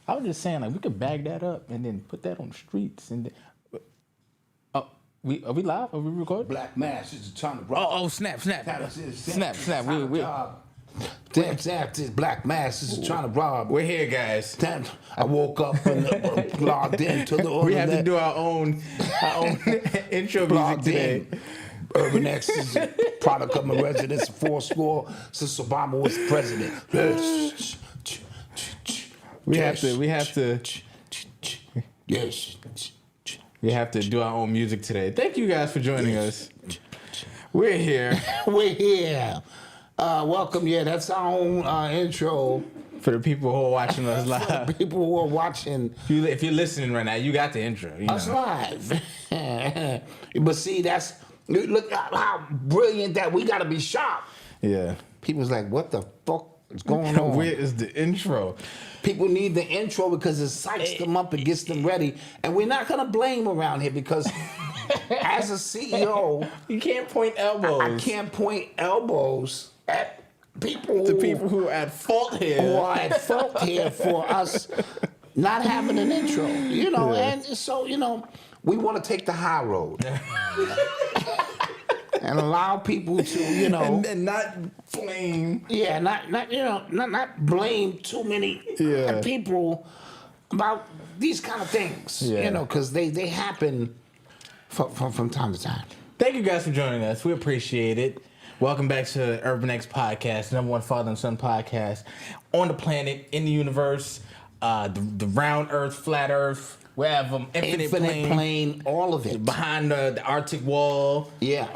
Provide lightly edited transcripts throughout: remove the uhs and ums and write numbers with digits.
I was just saying, like, we could bag that up and then put that on the streets. And then, are we live? Are we recording? Black mass is trying to rob. Oh, snap. Snap. Damn, this black mass is trying to rob. We're here, guys. Damn, I woke up and logged into the We have to do our own intro music today. Urban X is a product of my residence, fourth floor since Obama was president. We have to do our own music today. Thank you guys for joining us. We're here. Welcome. Yeah, that's our own intro. For the people who are watching us live. People who are watching. If you're listening right now, you got the intro. Us live. But see, look how brilliant that we got to be sharp. Yeah. People's like, what the fuck is going on? Where is the intro? People need the intro because it psychs them up and gets them ready. And we're not going to blame around here because as a CEO... You can't point elbows. I can't point elbows at people who are at fault here. Who are at fault here for us not having an intro. And so, we want to take the high road. And allow people to, and not blame. Yeah, not blame too many people about these kind of things. Yeah. Because they happen from time to time. Thank you guys for joining us. We appreciate it. Welcome back to Urban X Podcast, #1 father and son podcast on the planet, in the universe, the round Earth, flat Earth. We have infinite plane, all of it. Behind the Arctic wall. Yeah.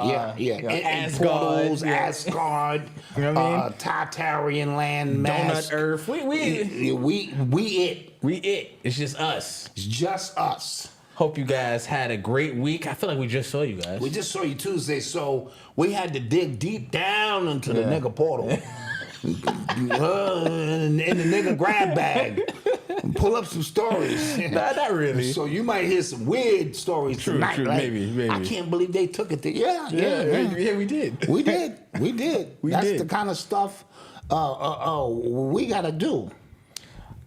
Asgard. Asgard. You know what I mean? Tartarian land mass. Donut Earth. We it. It's just us. It's just us. Hope you guys had a great week. I feel like we just saw you guys. We just saw you Tuesday, so we had to dig deep down into the nigga portal. in the nigga grab bag. Pull up some stories. Not really. So you might hear some weird stories tonight. True, like, maybe. I can't believe they took it there. Yeah, we did. We did. That's the kind of stuff we got to do.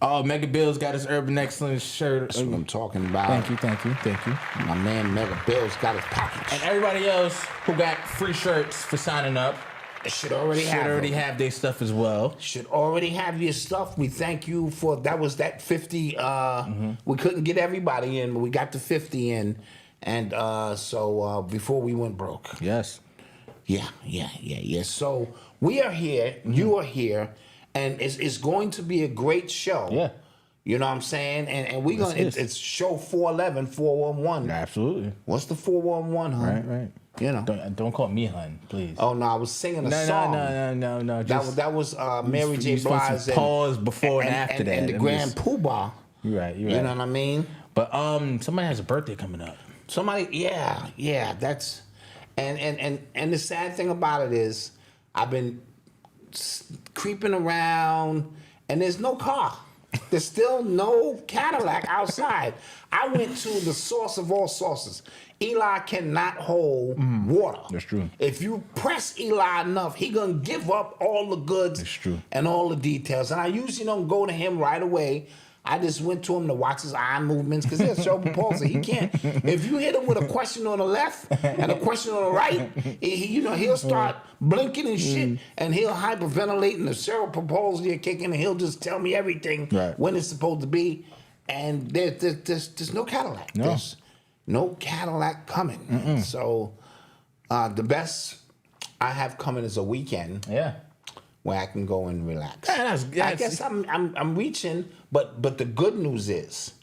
Oh, Mega Bill's got his Urban Excellence shirt. That's what I'm talking about. Thank you. My man Mega Bill's got his package. And everybody else who got free shirts for signing up should already have their stuff as well. Should already have your stuff. We thank you for that 50. We couldn't get everybody in, but we got the 50 in. And so before we went broke. Yes. Yeah. So we are here. You are here. And it's going to be a great show. Yeah. You know what I'm saying? And we're going to, it's show 411, 411. Absolutely. What's the 411, hun? Right. Don't call me hun, please. Oh, no, I was singing a song. No. That was Mary J. Blige. Pause before and after that. And the Grand Poobah. You're right. You know what I mean? But somebody has a birthday coming up. Yeah. That's, and the sad thing about it is I've been creeping around and there's no car. There's still no Cadillac outside. I went to the source of all sources. Eli cannot hold water. That's true. If you press Eli enough, he gonna give up all the goods. That's true. And all the details. And I usually don't go to him right away. I just went to him to watch his eye movements because he's cerebral palsy. He can't. If you hit him with a question on the left and a question on the right, he'll start blinking and shit, and he'll hyperventilate, and the cerebral palsy will kick in, and he'll just tell me everything when it's supposed to be. And there's no Cadillac. No. There's no Cadillac coming. So the best I have coming is a weekend. Yeah. Where I can go and relax. I guess I'm reaching, but the good news is,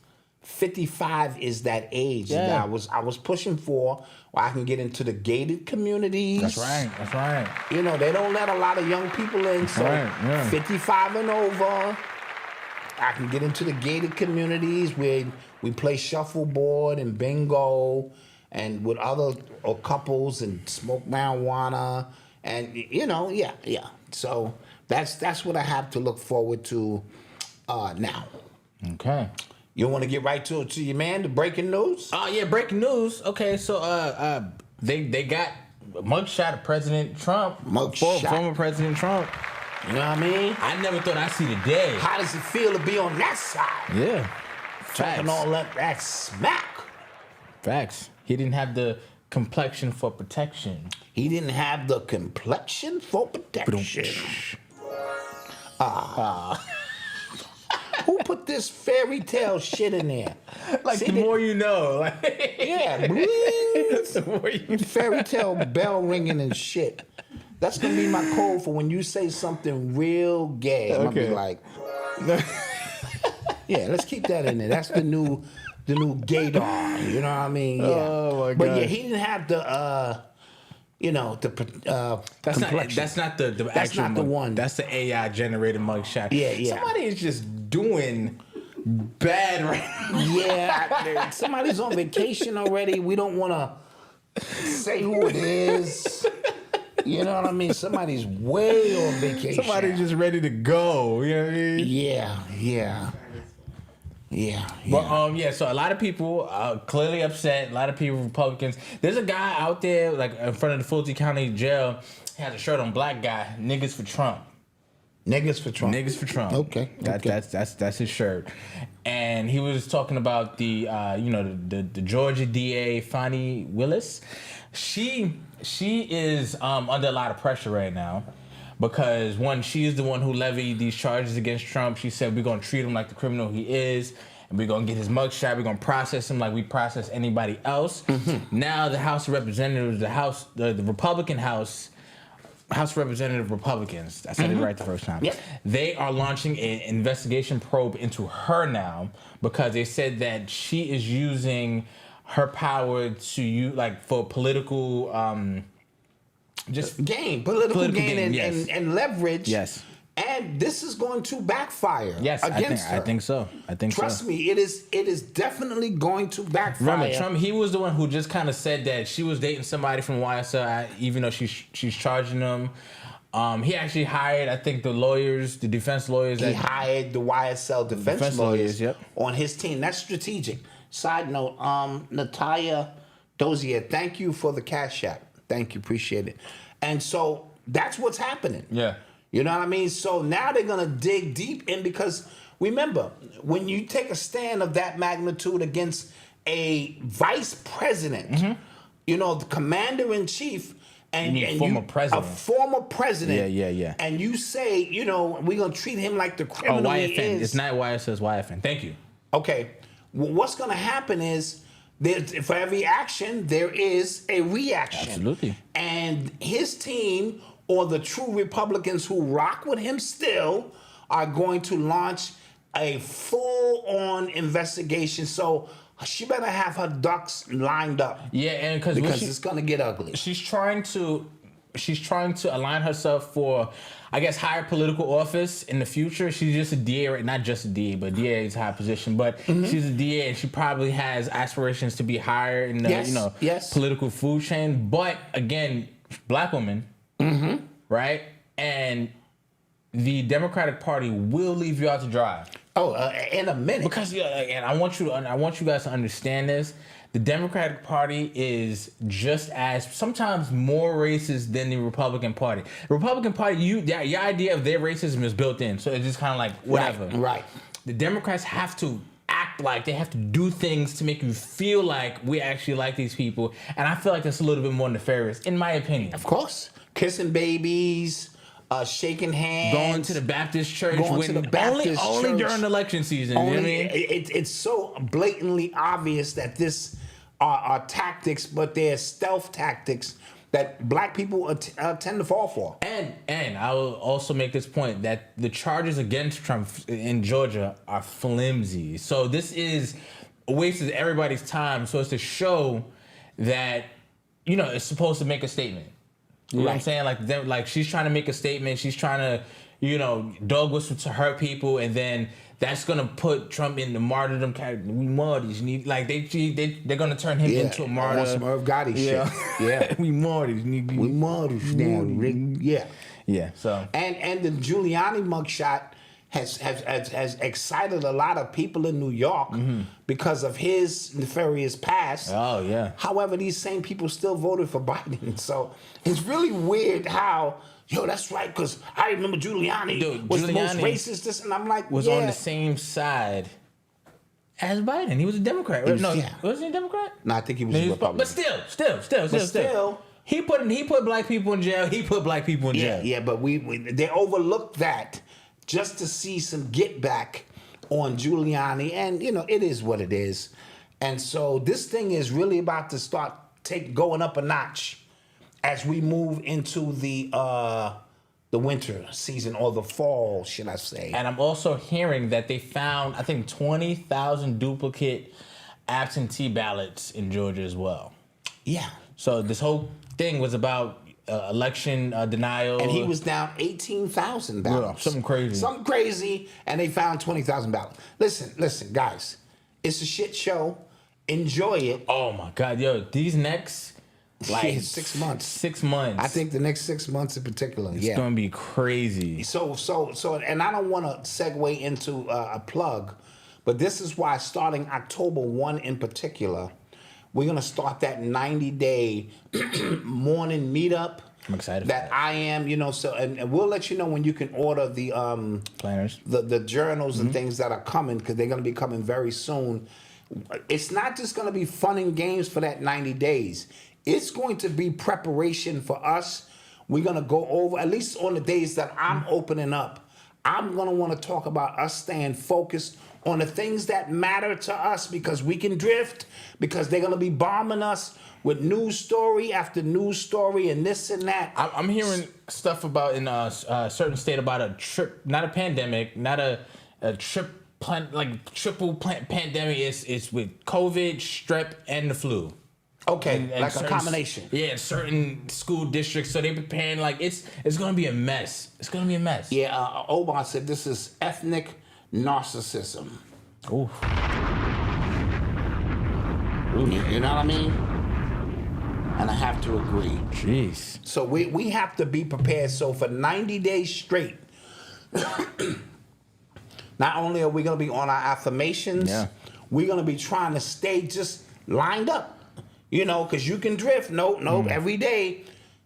55 is that age that I was pushing for, where I can get into the gated communities. That's right. They don't let a lot of young people in, so 55 and over, I can get into the gated communities where we play shuffleboard and bingo, and with other couples and smoke marijuana, and yeah. So that's what I have to look forward to now. Okay. You want to get right to your man, the breaking news? Breaking news. Okay, so they got a mugshot of President Trump, former President Trump, You know what I mean? I never thought I'd see the day. How does it feel to be on that side? Yeah. Talking all that smack. Facts. He didn't have the complexion for protection. He didn't have the complexion for protection. Who put this fairy tale shit in there? Like, the more you know. Like, yeah, bling. the more you know. Fairy tale bell ringing and shit. That's gonna be my code for when you say something real gay. I'm gonna be like, yeah, let's keep that in there. That's the new gaydar. You know what I mean? Yeah. Oh my god. But yeah, he didn't have the that's complexion. not the That's actual not the one. That's the AI generated mugshot. Yeah. Somebody is just doing bad right now. Yeah, somebody's on vacation already. We don't want to say who it is. You know what I mean? Somebody's way on vacation. Somebody's just ready to go. You know what I mean? Yeah. But so a lot of people are clearly upset. A lot of people, Republicans. There's a guy out there, like in front of the Fulton County Jail, he has a shirt on, black guy, niggas for Trump. Niggas for Trump. Niggas for Trump. Okay. That's his shirt. And he was talking about the Georgia DA Fani Willis. She is under a lot of pressure right now. Because one, she is the one who levied these charges against Trump. She said we're gonna treat him like the criminal he is, and we're gonna get his mugshot. We're gonna process him like we process anybody else. Mm-hmm. Now the House of Representatives, the Republican House of Representative Republicans. I said it right the first time. Yep. They are launching an investigation probe into her now because they said that she is using her power to for political. Just political gain yes. and leverage. Yes. And this is going to backfire against her. I think so. Trust me, it is definitely going to backfire. Remember, Trump, he was the one who just kind of said that she was dating somebody from YSL, even though she's charging them. He actually hired, I think, the defense lawyers. He hired the YSL defense lawyers yep. on his team. That's strategic. Side note, Natalia Dozier, thank you for the Cash App. Thank you, appreciate it. And so that's what's happening. Yeah. You know what I mean? So now they're going to dig deep in because remember, when you take a stand of that magnitude against a vice president, mm-hmm. The commander-in-chief, and a former president. Yeah. And you say, we're going to treat him like the criminal he is. It's not YSS, YFN. Thank you. Okay. Well, what's going to happen is, for every action, there is a reaction. Absolutely. And his team, or the true Republicans who rock with him still, are going to launch a full-on investigation. So she better have her ducks lined up. Yeah, and because it's going to get ugly. She's trying to align herself for, I guess, higher political office in the future. She's just a DA, right? Not just a DA, but DA is a high position. But mm-hmm. she's a DA, and she probably has aspirations to be higher in the political food chain. But again, black woman, mm-hmm. right? And the Democratic Party will leave you out to dry. Oh, in a minute. Because and I want you guys to understand this. The Democratic Party is just as, sometimes more racist than the Republican Party. The Republican Party, your idea of their racism is built in, so it's just kind of like whatever. Right. The Democrats have to act like, they have to do things to make you feel like we actually like these people, and I feel like that's a little bit more nefarious, in my opinion. Of course. Kissing babies, shaking hands, going to the Baptist church, only during election season. You know what I mean? It's so blatantly obvious that this are tactics, but they're stealth tactics that black people tend to fall for. And I will also make this point that the charges against Trump in Georgia are flimsy. So this is a waste of everybody's time. So it's to show that it's supposed to make a statement. You know what I'm saying? Like she's trying to make a statement. She's trying to, dog whistle to her people, and then that's gonna put Trump in the martyrdom category. We martyrs. They're gonna turn him into a martyr. On some Irv Gotti shit. Yeah. We martyrs. We martyrs now, Rick. Yeah. Yeah. So and the Giuliani mugshot has excited a lot of people in New York because of his nefarious past. Oh, yeah. However, these same people still voted for Biden. So it's really weird how, that's right, because I remember Giuliani was the most racist. This, and I'm like, was on the same side as Biden. He was a Democrat. Right? No, was he a Democrat? No, I think he was a Republican. But still. He put black people in jail. He put black people in jail. Yeah, but they overlooked that just to see some get back on Giuliani, and it is what it is. And so this thing is really about to start going up a notch as we move into the winter season, or the fall, should I say. And I'm also hearing that they found, I think, 20,000 duplicate absentee ballots in Georgia as well. Yeah. So this whole thing was about election denial. And he was down 18,000 ballots. Yeah, something crazy. And they found 20,000 ballots. Listen, guys. It's a shit show. Enjoy it. Oh, my God. These next... 6 months. 6 months. I think the next 6 months in particular. It's going to be crazy. So, and I don't want to segue into a plug, but this is why starting October 1 in particular, we're going to start that 90-day morning meetup. I'm excited that. I am, and we'll let you know when you can order the planners, the journals and things that are coming, because they're going to be coming very soon. It's not just going to be fun and games for that 90 days. It's going to be preparation for us. We're going to go over, at least on the days that I'm opening up, I'm going to want to talk about us staying focused on the things that matter to us, because we can drift, because they're going to be bombing us with news story after news story and this and that. I'm hearing stuff about in a certain state about a trip, not a pandemic, not a triple pandemic. It's with COVID, strep, and the flu. Okay, and like a combination. Yeah, certain school districts. So they're preparing, it's going to be a mess. It's going to be a mess. Yeah, Omar said this is ethnic narcissism. Ooh. You know what I mean? And I have to agree. Jeez. So we have to be prepared. So for 90 days straight, not only are we going to be on our affirmations, we're going to be trying to stay just lined up. Because you can drift. No, every day.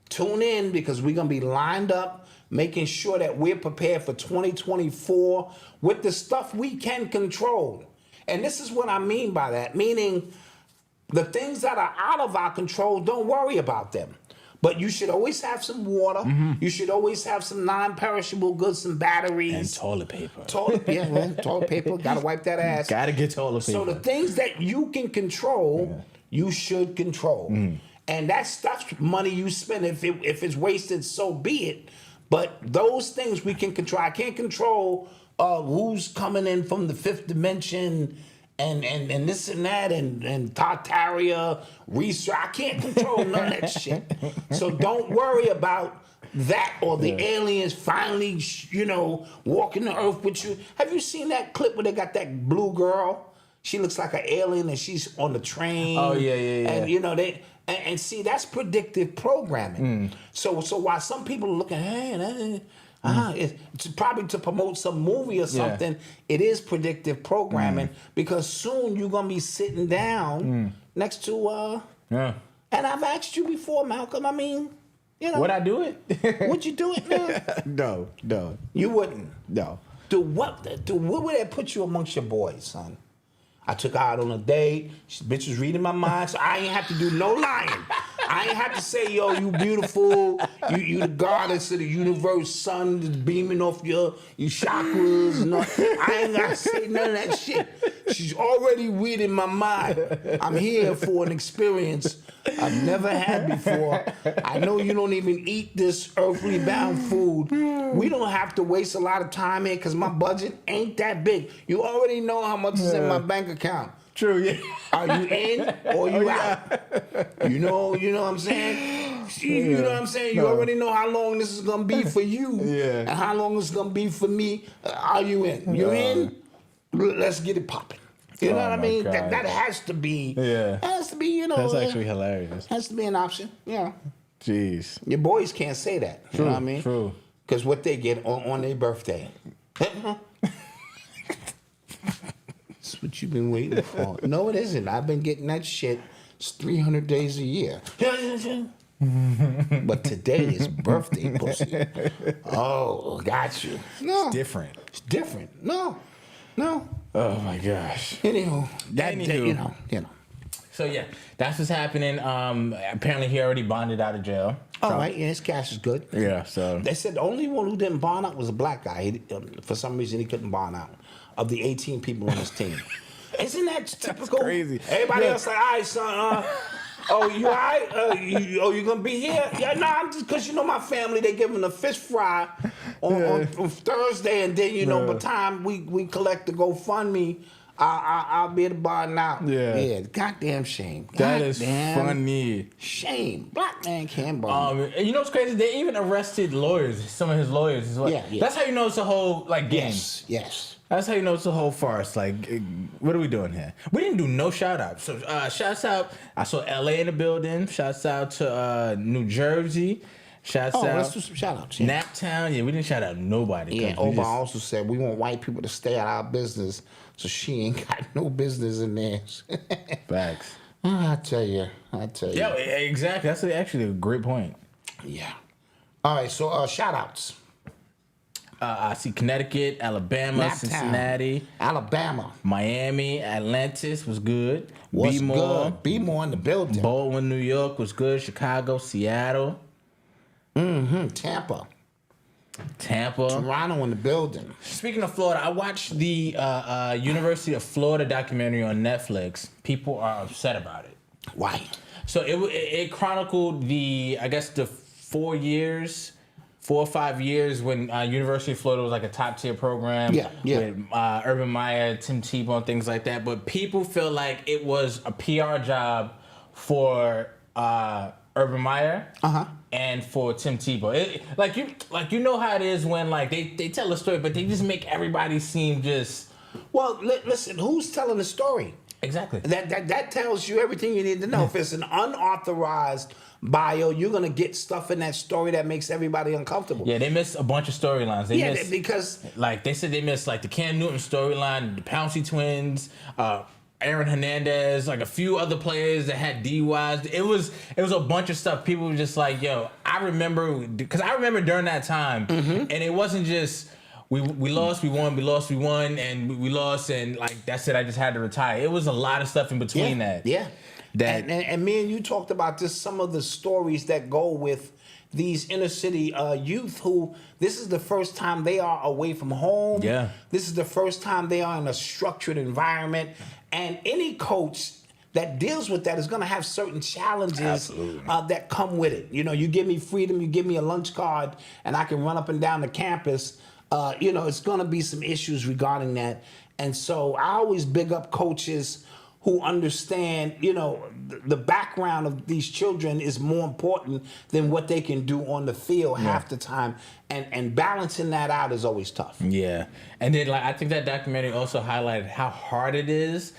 Tune in, because we're going to be lined up, making sure that we're prepared for 2024 with the stuff we can control. And this is what I mean by that. Meaning, the things that are out of our control, don't worry about them. But you should always have some water. You should always have some non-perishable goods, some batteries. And toilet paper. Toilet paper. Got to wipe that ass. Got to get toilet paper. So the things that you can control... you should control. And that stuff's money you spend. If it's wasted, so be it. But those things we can control. I can't control who's coming in from the fifth dimension and this and that and Tartaria research. I can't control none of that shit. So don't worry about that or the aliens finally, walking the earth with you. Have you seen that clip where they got that blue girl? She looks like an alien, and she's on the train. Oh yeah. And they and see, that's predictive programming. So while some people are looking, it's probably to promote some movie or something. It is predictive programming, because soon you're gonna be sitting down next to And I've asked you before, Malcolm. I mean, would I do it? Would you do it, man? No. You wouldn't. No. What would that put you amongst your boys, son? I took her out on a date. Bitch was reading my mind, so I ain't have to do no lying. I ain't have to say, yo, you beautiful. You the goddess of the universe, sun is beaming off your chakras. And all. I ain't got to say none of that shit. She's already reading my mind. I'm here for an experience I've never had before. I know you don't even eat this earthly bound food. We don't have to waste a lot of time here because my budget ain't that big. You already know how much is in my bank account. True, yeah. Are you in or you out? You know what I'm saying? You know what I'm saying? You already know how long this is going to be for you and how long it's going to be for me. Are you in? You in? Let's get it popping. You know what I mean? That has to be. Yeah. Has to be, That's actually hilarious. Has to be an option. Yeah. Jeez. Your boys can't say that. You know what I mean? True. Because what they get on their birthday. That's what you've been waiting for. No, it isn't. I've been getting that shit. It's 300 days a year. But today is birthday, pussy. Oh, got you. No. It's different. It's different. No. Oh my gosh. Anywho, you know. So yeah, that's what's happening. Apparently he already bonded out of jail. All right, yeah, his cash is good. Yeah, so They said the only one who didn't bond out was a black guy. For some reason, he couldn't bond out of the 18 people on his team. Isn't that typical? crazy. Everybody else like, all right, son. Oh, you all right? You gonna be here? Yeah, no, I'm just because my family. They giving a fish fry on Thursday, and then by the time we collect the GoFundMe, I'll be at the bar now. Yeah. Goddamn shame. that is funny. Shame. Black man can't bond. You know what's crazy? They even arrested lawyers. Some of his lawyers as well. Yeah. That's how you know it's a whole game. Yes. That's how you know it's a whole farce. Like, what are we doing here? We didn't do no shout outs. So, shouts out. I saw LA in the building. Shouts out to New Jersey. Shouts out. Let's do some shout outs. Yeah. Naptown. Yeah, we didn't shout out nobody. Yeah, Obama also said we want white people to stay out of our business, so she ain't got no business in there. Facts. I tell you. Yeah, exactly. That's actually a great point. Yeah. All right, so shout outs. I see Connecticut, Alabama, Naptown, Cincinnati, Alabama, Miami, Atlantis was good. What's good? Be more in the building. Baldwin, New York was good. Chicago, Seattle. Tampa. Toronto in the building. Speaking of Florida, I watched the University of Florida documentary on Netflix. People are upset about it. Why? So it chronicled the 4 or 5 years when University of Florida was like a top tier program. Yeah. With Urban Meyer, Tim Tebow, and things like that. But people feel like it was a PR job for Urban Meyer and for Tim Tebow. You know how it is when they tell a story, but they just make everybody seem just. Well, listen. Who's telling the story? Exactly. That tells you everything you need to know. If it's an unauthorized bio, you're gonna get stuff in that story that makes everybody uncomfortable. Yeah, they missed a bunch of storylines. Because they said they missed the Cam Newton storyline, the Pouncey twins, Aaron Hernandez, a few other players that had DUIs. It was a bunch of stuff. People were just like, yo, I remember during that time, and it wasn't just. We lost, we won, we lost, we won, and we lost, and that's it. I just had to retire. It was a lot of stuff in between that. Yeah. And me and you talked about this. Some of the stories that go with these inner city youth who this is the first time they are away from home. Yeah. This is the first time they are in a structured environment, and any coach that deals with that is going to have certain challenges that come with it. You give me freedom, you give me a lunch card, and I can run up and down the campus. It's going to be some issues regarding that. And so I always big up coaches who understand, the background of these children is more important than what they can do on the field half the time. And balancing that out is always tough. Yeah. And then, I think that documentary also highlighted how hard it is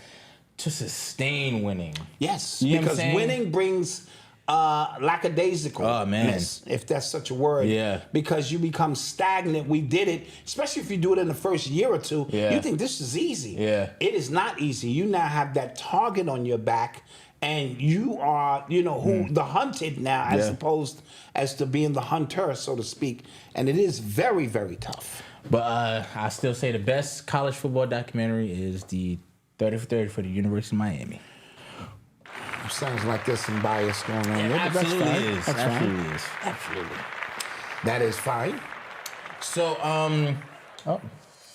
to sustain winning. Yes, because winning brings lackadaisical. Oh, man. If that's such a word. Yeah. Because you become stagnant. We did it, especially if you do it in the first year or two. Yeah. You think this is easy. Yeah. It is not easy. You now have that target on your back, and you are, the hunted now, as opposed as to being the hunter, so to speak. And it is very, very tough. But I still say the best college football documentary is the 30 for 30 for the University of Miami. Sounds like there's some bias going on there. Absolutely is. That's Absolutely fine. is. Absolutely. That is fine. So, oh,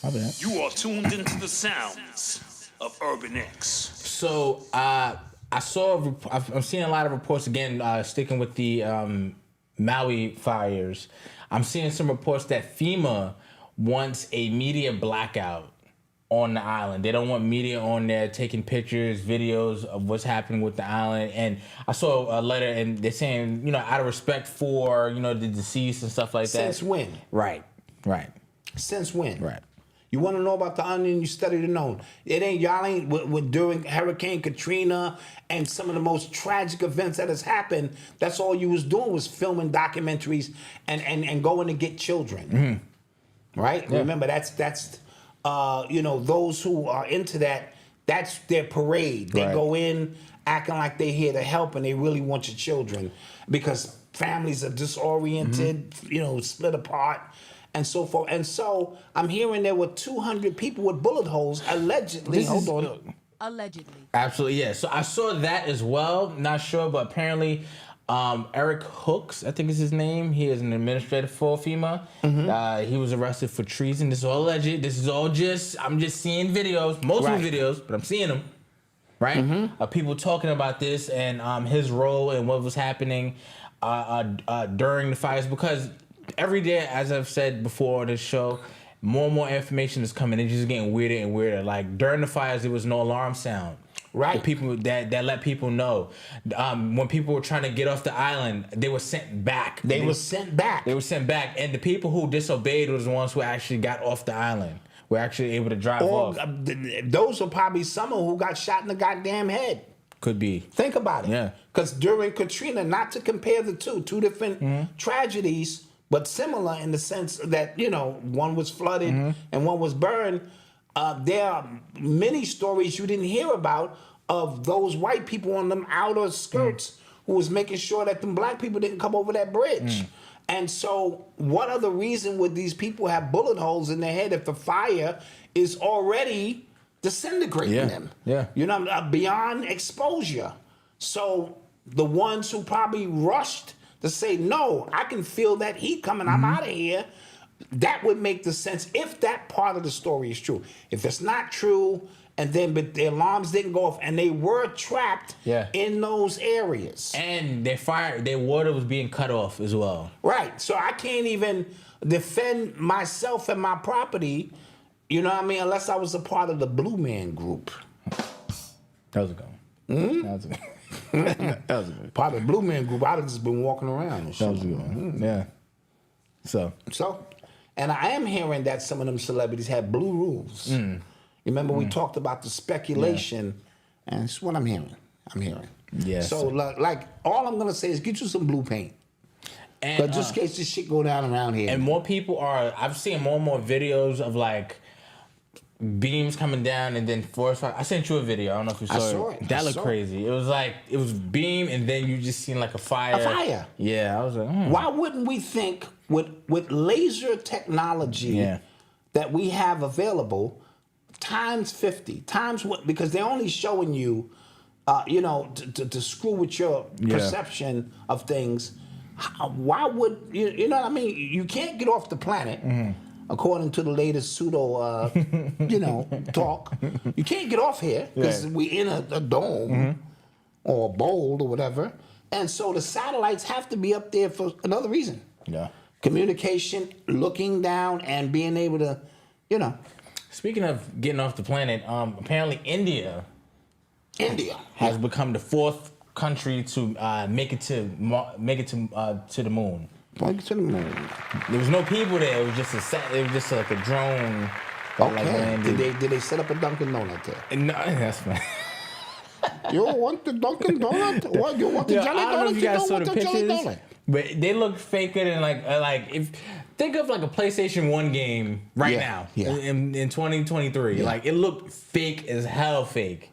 my bad. You are tuned into the sounds of Urban X. So, I'm seeing a lot of reports again, sticking with the Maui fires. I'm seeing some reports that FEMA wants a media blackout on the island. They don't want media on there taking pictures, videos of what's happening with the island. And I saw a letter, and they're saying, out of respect for, the deceased and stuff like that. Since when? Right. Since when? Right. You want to know about the onion, you study the known. Y'all ain't during Hurricane Katrina and some of the most tragic events that has happened, that's all you was doing was filming documentaries and going to get children. Mm-hmm. Right? Yeah. Remember, that's those who are into that, that's their parade. They Right. go in acting like they're here to help, and they really want your children because families are disoriented, split apart, and so forth. And so I'm hearing there were 200 people with bullet holes allegedly. Allegedly. Absolutely, yeah. So I saw that as well. Not sure, but apparently Eric Hooks, I think is his name. He is an administrator for FEMA. He was arrested for treason. This is all alleged. This is all I'm just seeing videos, multiple videos, but I'm seeing them. Right? People talking about this and his role and what was happening during the fires. Because every day, as I've said before on this show, more and more information is coming. It's just getting weirder and weirder. Like during the fires, there was no alarm sound. Right. The people that let people know. When people were trying to get off the island, they were sent back. They were sent back. They were sent back. And the people who disobeyed was the ones who actually got off the island. Were actually able to drive off. Those are probably some who got shot in the goddamn head. Could be. Think about it. Yeah. Because during Katrina, not to compare the two different tragedies, but similar in the sense that, one was flooded and one was burned. There are many stories you didn't hear about of those white people on them outer skirts who was making sure that them black people didn't come over that bridge. And so what other reason would these people have bullet holes in their head if the fire is already disintegrating them? Yeah. Beyond exposure. So the ones who probably rushed to say, no, I can feel that heat coming, I'm out of here, that would make the sense if that part of the story is true. If it's not true, but the alarms didn't go off and they were trapped in those areas. And their water was being cut off as well. Right. So I can't even defend myself and my property, unless I was a part of the Blue Man Group. That was a good one. That was a good one. That was a good one. Part of the Blue Man Group, I'd have just been walking around and shit. That was a good one. Yeah. So, and I am hearing that some of them celebrities had blue rules. Remember we talked about the speculation, and it's what I'm hearing. Yes. So like all I'm gonna say is get you some blue paint. and Just in case this shit go down around here. and more people are. I've seen more and more videos of like beams coming down and then forest fire. I sent you a video. I don't know if you saw it. That looked crazy. It was like it was beam and then you just seen like a fire. A fire. Yeah, I was like, Why wouldn't we think with laser technology that we have available times 50 times what? Because they're only showing you, to screw with your perception of things. Why would you know what I mean? You can't get off the planet. According to the latest pseudo, talk, you can't get off here because we're in a dome or a bowl or whatever. And so the satellites have to be up there for another reason. Yeah. Communication, looking down, and being able to, Speaking of getting off the planet, apparently India has become the fourth country to make it to the moon. Take it to the moon. There was no people there. It was just like a drone. That, like, landed. Did they set up a Dunkin' Donut there? No, that's fine. You want the Dunkin' Donut? What you want the jelly I don't know donut? if you guys saw the jelly pictures, donut. but they look faker than if think of like a PlayStation 1 game right now in 2023. Yeah. Like it looked fake as hell fake.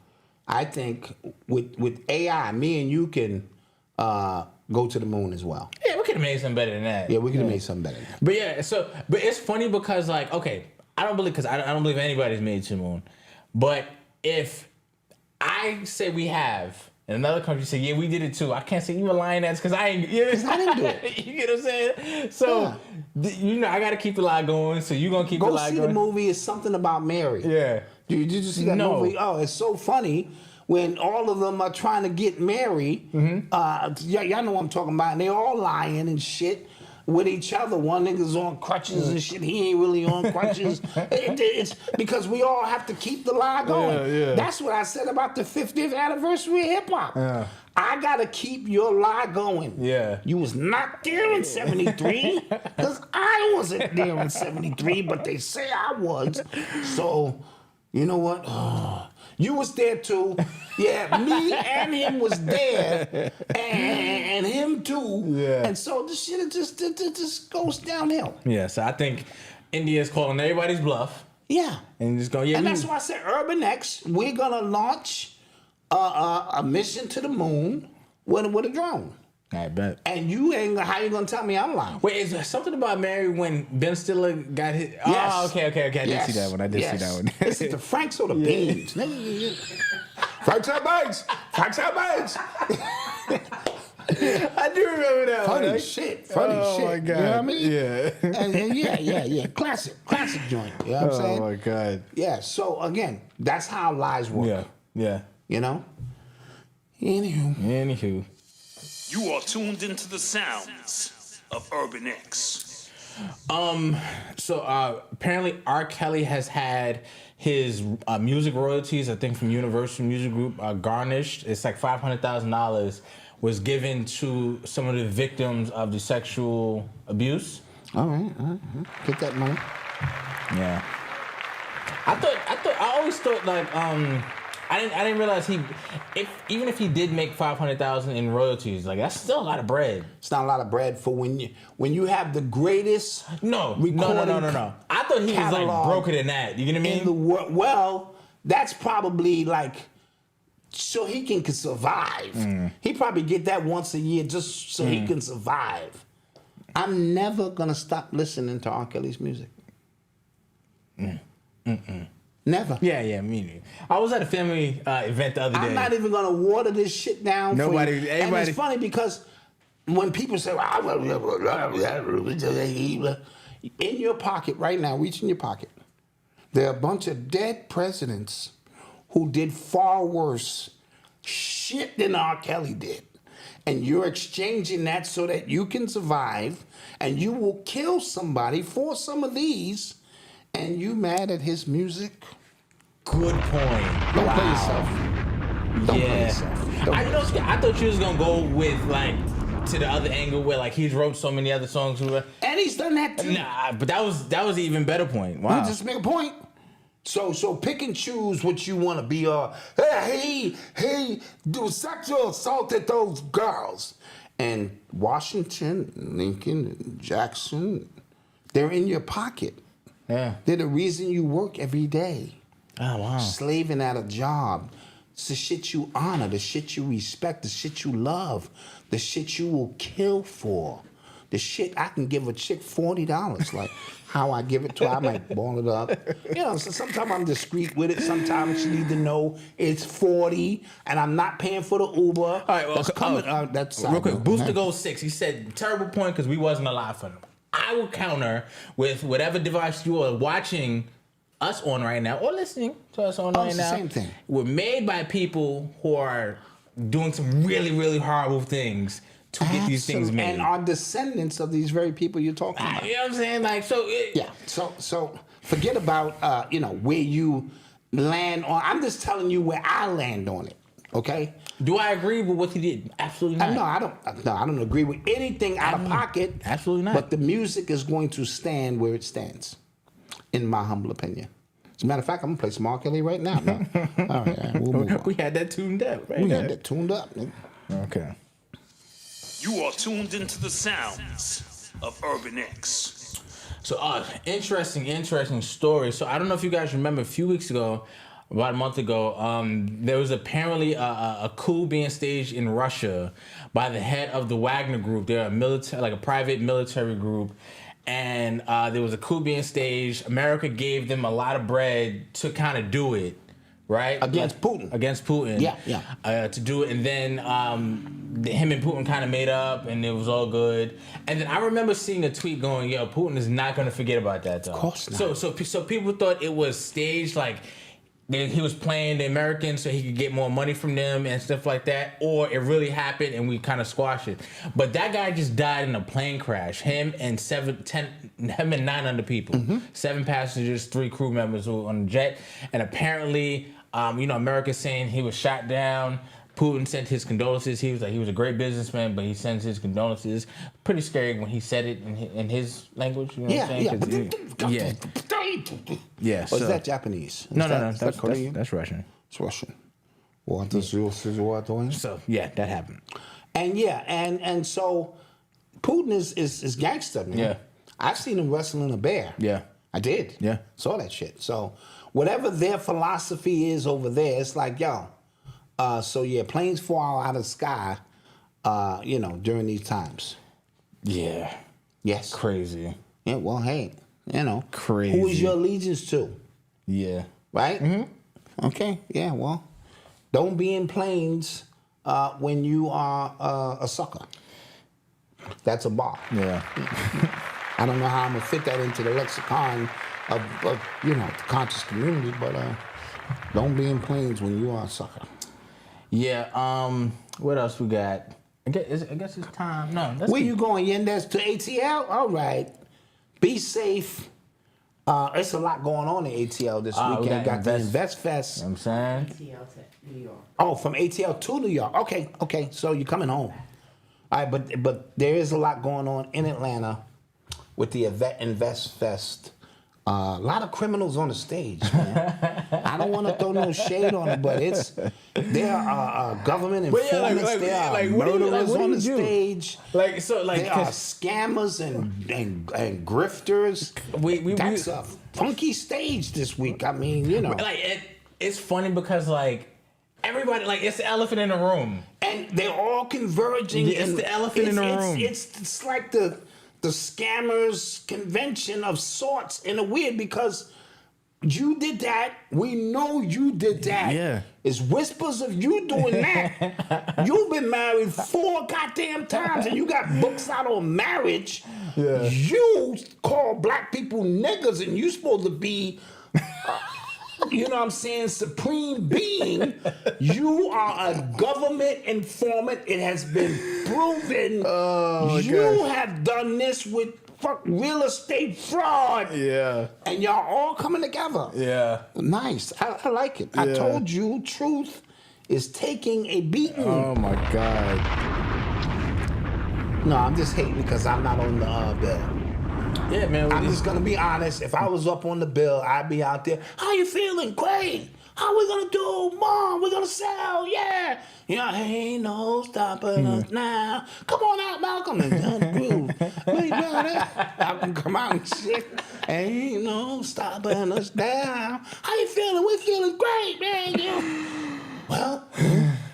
I think with AI, me and you can go to the moon as well. Yeah, we could have made something better than that. Yeah, we could have made something better than that. But yeah, but it's funny because I don't believe anybody's made it to the moon. But if I say we have, and another country say, yeah, we did it too, I can't say you a lying ass because I didn't do it. You get what I'm saying? So, I got to keep the lie going. So you going to keep the lie going? Go see the movie. It's something about Mary. Yeah. Did you see that movie? Oh, it's so funny. When all of them are trying to get married, y'all know what I'm talking about, and they all lying and shit with each other. One nigga's on crutches and shit. He ain't really on crutches. It's because we all have to keep the lie going. Yeah. That's what I said about the 50th anniversary of hip hop. Yeah. I gotta keep your lie going. Yeah. You was not there in 73, because I wasn't there in 73, but they say I was. So, you know what? You was there too. Yeah, me and him was there, and him too. Yeah. And so the shit just goes downhill. Yeah, so I think India is calling everybody's bluff. Yeah. And just go, yeah. And we- that's why I said Urban X, we're going to launch a mission to the moon with a drone. I bet. And how you going to tell me I'm lying? Wait, is there something about Mary when Ben Stiller got hit? Yes. Oh, okay. I did see that one. See that one. This is the Franks or the Beans. Franks out bags. Franks out bags. I do remember that one. Funny shit. Funny Oh, shit. my God. You know what I mean? Yeah. And yeah. Classic joint. You know what I'm saying? Oh, my God. Yeah, so again, that's how lies work. Yeah. You know? Anywho. You are tuned into the sounds of Urban X. So apparently R. Kelly has had his music royalties, I think from Universal Music Group, garnished. It's like $500,000 was given to some of the victims of the sexual abuse. All right. Get that money. Yeah. I always thought like I didn't realize even if he did make $500,000 in royalties, like that's still a lot of bread. It's not a lot of bread for when you have the greatest No. I thought he was like catalog broker than that. You get what I mean? in the world. Well, that's probably like so he can survive. He probably get that once a year just so he can survive. I'm never gonna stop listening to R. Kelly's music. Never. Yeah, me neither. I was at a family event the other day. I'm not even gonna water this shit down. Nobody- for you. everybody- And it's funny because when people say, in your pocket right now, reach in your pocket, there are a bunch of dead presidents who did far worse shit than R. Kelly did. And you're exchanging that so that you can survive, and you will kill somebody for some of these, and you mad at his music? Good point. Don't play yourself. Don't play yourself. Don't play yourself. I thought you was gonna go with like to the other angle where like he's wrote so many other songs. And he's done that too. Nah, but that was an even better point. Wow. You just make a point. So pick and choose what you want to be. He do sexual assaulted those girls. And Washington, Lincoln, Jackson, they're in your pocket. Yeah. They're the reason you work every day. Oh wow. Slaving at a job. It's the shit you honor, the shit you respect, the shit you love, the shit you will kill for. The shit I can give a chick $40. Like how I give it to her, I might ball it up. You know, so sometimes I'm discreet with it. Sometimes she need to know it's 40 and I'm not paying for the Uber. All right, well, that's coming. That's real quick. Booster Gold 6. He said terrible point because we wasn't alive for him. I will counter with whatever device you are watching us on right now or listening to us on right it's now. the same thing. Were made by people who are doing some really, really horrible things to get these things made. And are descendants of these very people you're talking about. You know what I'm saying? Like, so. Yeah. So forget about where you land on. I'm just telling you where I land on it. Okay. Do I agree with what he did? Absolutely not. No, I don't agree with anything out of pocket. Absolutely not. But the music is going to stand where it stands, in my humble opinion. As a matter of fact, I'm gonna play some R. Kelly right now. All right, we'll move on. We had that tuned up, right? We had that tuned up. Nigga. Okay. You are tuned into the sounds of Urban X. So, interesting story. So, I don't know if you guys remember a few weeks ago, about a month ago, there was apparently a coup being staged in Russia by the head of the Wagner Group. They're a military, like a private military group, and there was a coup being staged. America gave them a lot of bread to kind of do it, right? Against Putin. Against Putin. Yeah. To do it, and then him and Putin kind of made up, and it was all good. And then I remember seeing a tweet going, "Yo, Putin is not going to forget about that, though." Of course not. So people thought it was staged, like he was playing the Americans so he could get more money from them and stuff like that, or it really happened and we kind of squashed it. But that guy just died in a plane crash. Him and 9 other people, 7 passengers, 3 crew members who were on the jet, and apparently, America's saying he was shot down. Putin sent his condolences. He was like, he was a great businessman, but he sends his condolences. Pretty scary when he said it in his language. You know what I'm saying? Yeah. Yeah. Or is that Japanese? No. That's Korean. That's Russian. It's Russian. What is your doing? So yeah, that happened. And so Putin is gangster, man. Yeah. I've seen him wrestling a bear. Yeah. I did. Yeah. Saw that shit. So whatever their philosophy is over there, it's like, yo, so yeah, planes fall out of the sky, during these times. Yeah. Yes. Crazy. Yeah, well, hey, Crazy. who is your allegiance to? Yeah. Right? Mm-hmm. Okay, yeah, well, don't be in planes when you are a sucker. That's a bar. Yeah. I don't know how I'm going to fit that into the lexicon of the conscious community, but don't be in planes when you are a sucker. Yeah, what else we got? I guess it's time. No, Where you going, Yendez? To ATL? All right. Be safe. It's a lot going on in ATL this weekend. Got the Invest Fest. You know what I'm saying? ATL to New York. Oh, from ATL to New York. Okay. So you're coming home. All right, but there is a lot going on in Atlanta with the Invest Fest. A lot of criminals on the stage, man. I don't want to throw no shade on it, but there are government informants, there are murderers on the stage. There are scammers and grifters. That's a funky stage this week. I mean, it's funny because everybody, it's the elephant in the room. And they're all converging. Yeah, it's the elephant in the room. It's like the scammers convention of sorts in a weird, because you did that. We know you did that. Yeah. It's whispers of you doing that. You've been married 4 goddamn times and you got books out on marriage. Yeah. You call black people niggas and you supposed to be supreme being. You are a government informant. It has been proven. You have done this with real estate fraud. Yeah. And y'all all coming together. Yeah. Nice. I like it. Yeah. I told you, truth is taking a beating. Oh my God. No, I'm just hating because I'm not on the bill. Yeah, man. I'm just gonna be honest. If I was up on the bill, I'd be out there. How you feeling? Great. How we gonna do? Mom, we're gonna sell. Yeah. Ain't no stopping us now. Come on out, Malcolm. And groove. Malcolm come out and shit. Ain't no stopping us now. How you feeling? We're feeling great, man. Well,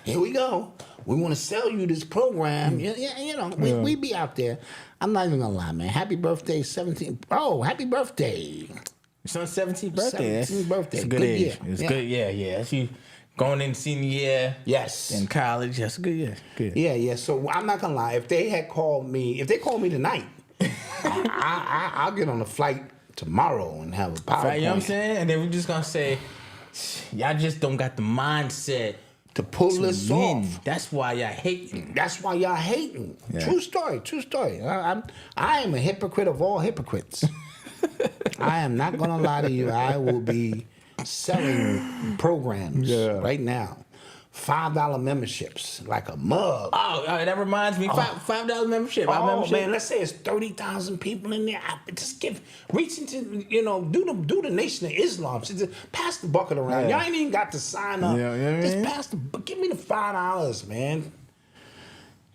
here we go. We want to sell you this program. We be out there. I'm not even gonna lie, man. Happy birthday, 17. Oh, happy birthday. Your son's 17th birthday. 17th birthday. It's a good age. It's good. Yeah. You going in senior year. Yes. In college. That's a good year. Good. Yeah. So I'm not gonna lie. If they called me tonight, I'll get on a flight tomorrow and have a PowerPoint. You know what I'm saying? And then we're just gonna say, y'all just don't got the mindset to pull this off. That's why y'all hating. Yeah. True story. I am a hypocrite of all hypocrites. I am not gonna lie to you. I will be selling programs right now. $5 memberships, like a mug. Oh, that reminds me. $5 membership. Oh man, let's say it's 30,000 people in there. I just reach into do the Nation of Islam. Just pass the bucket around. Y'all ain't even got to sign up. Just pass give me the $5, man.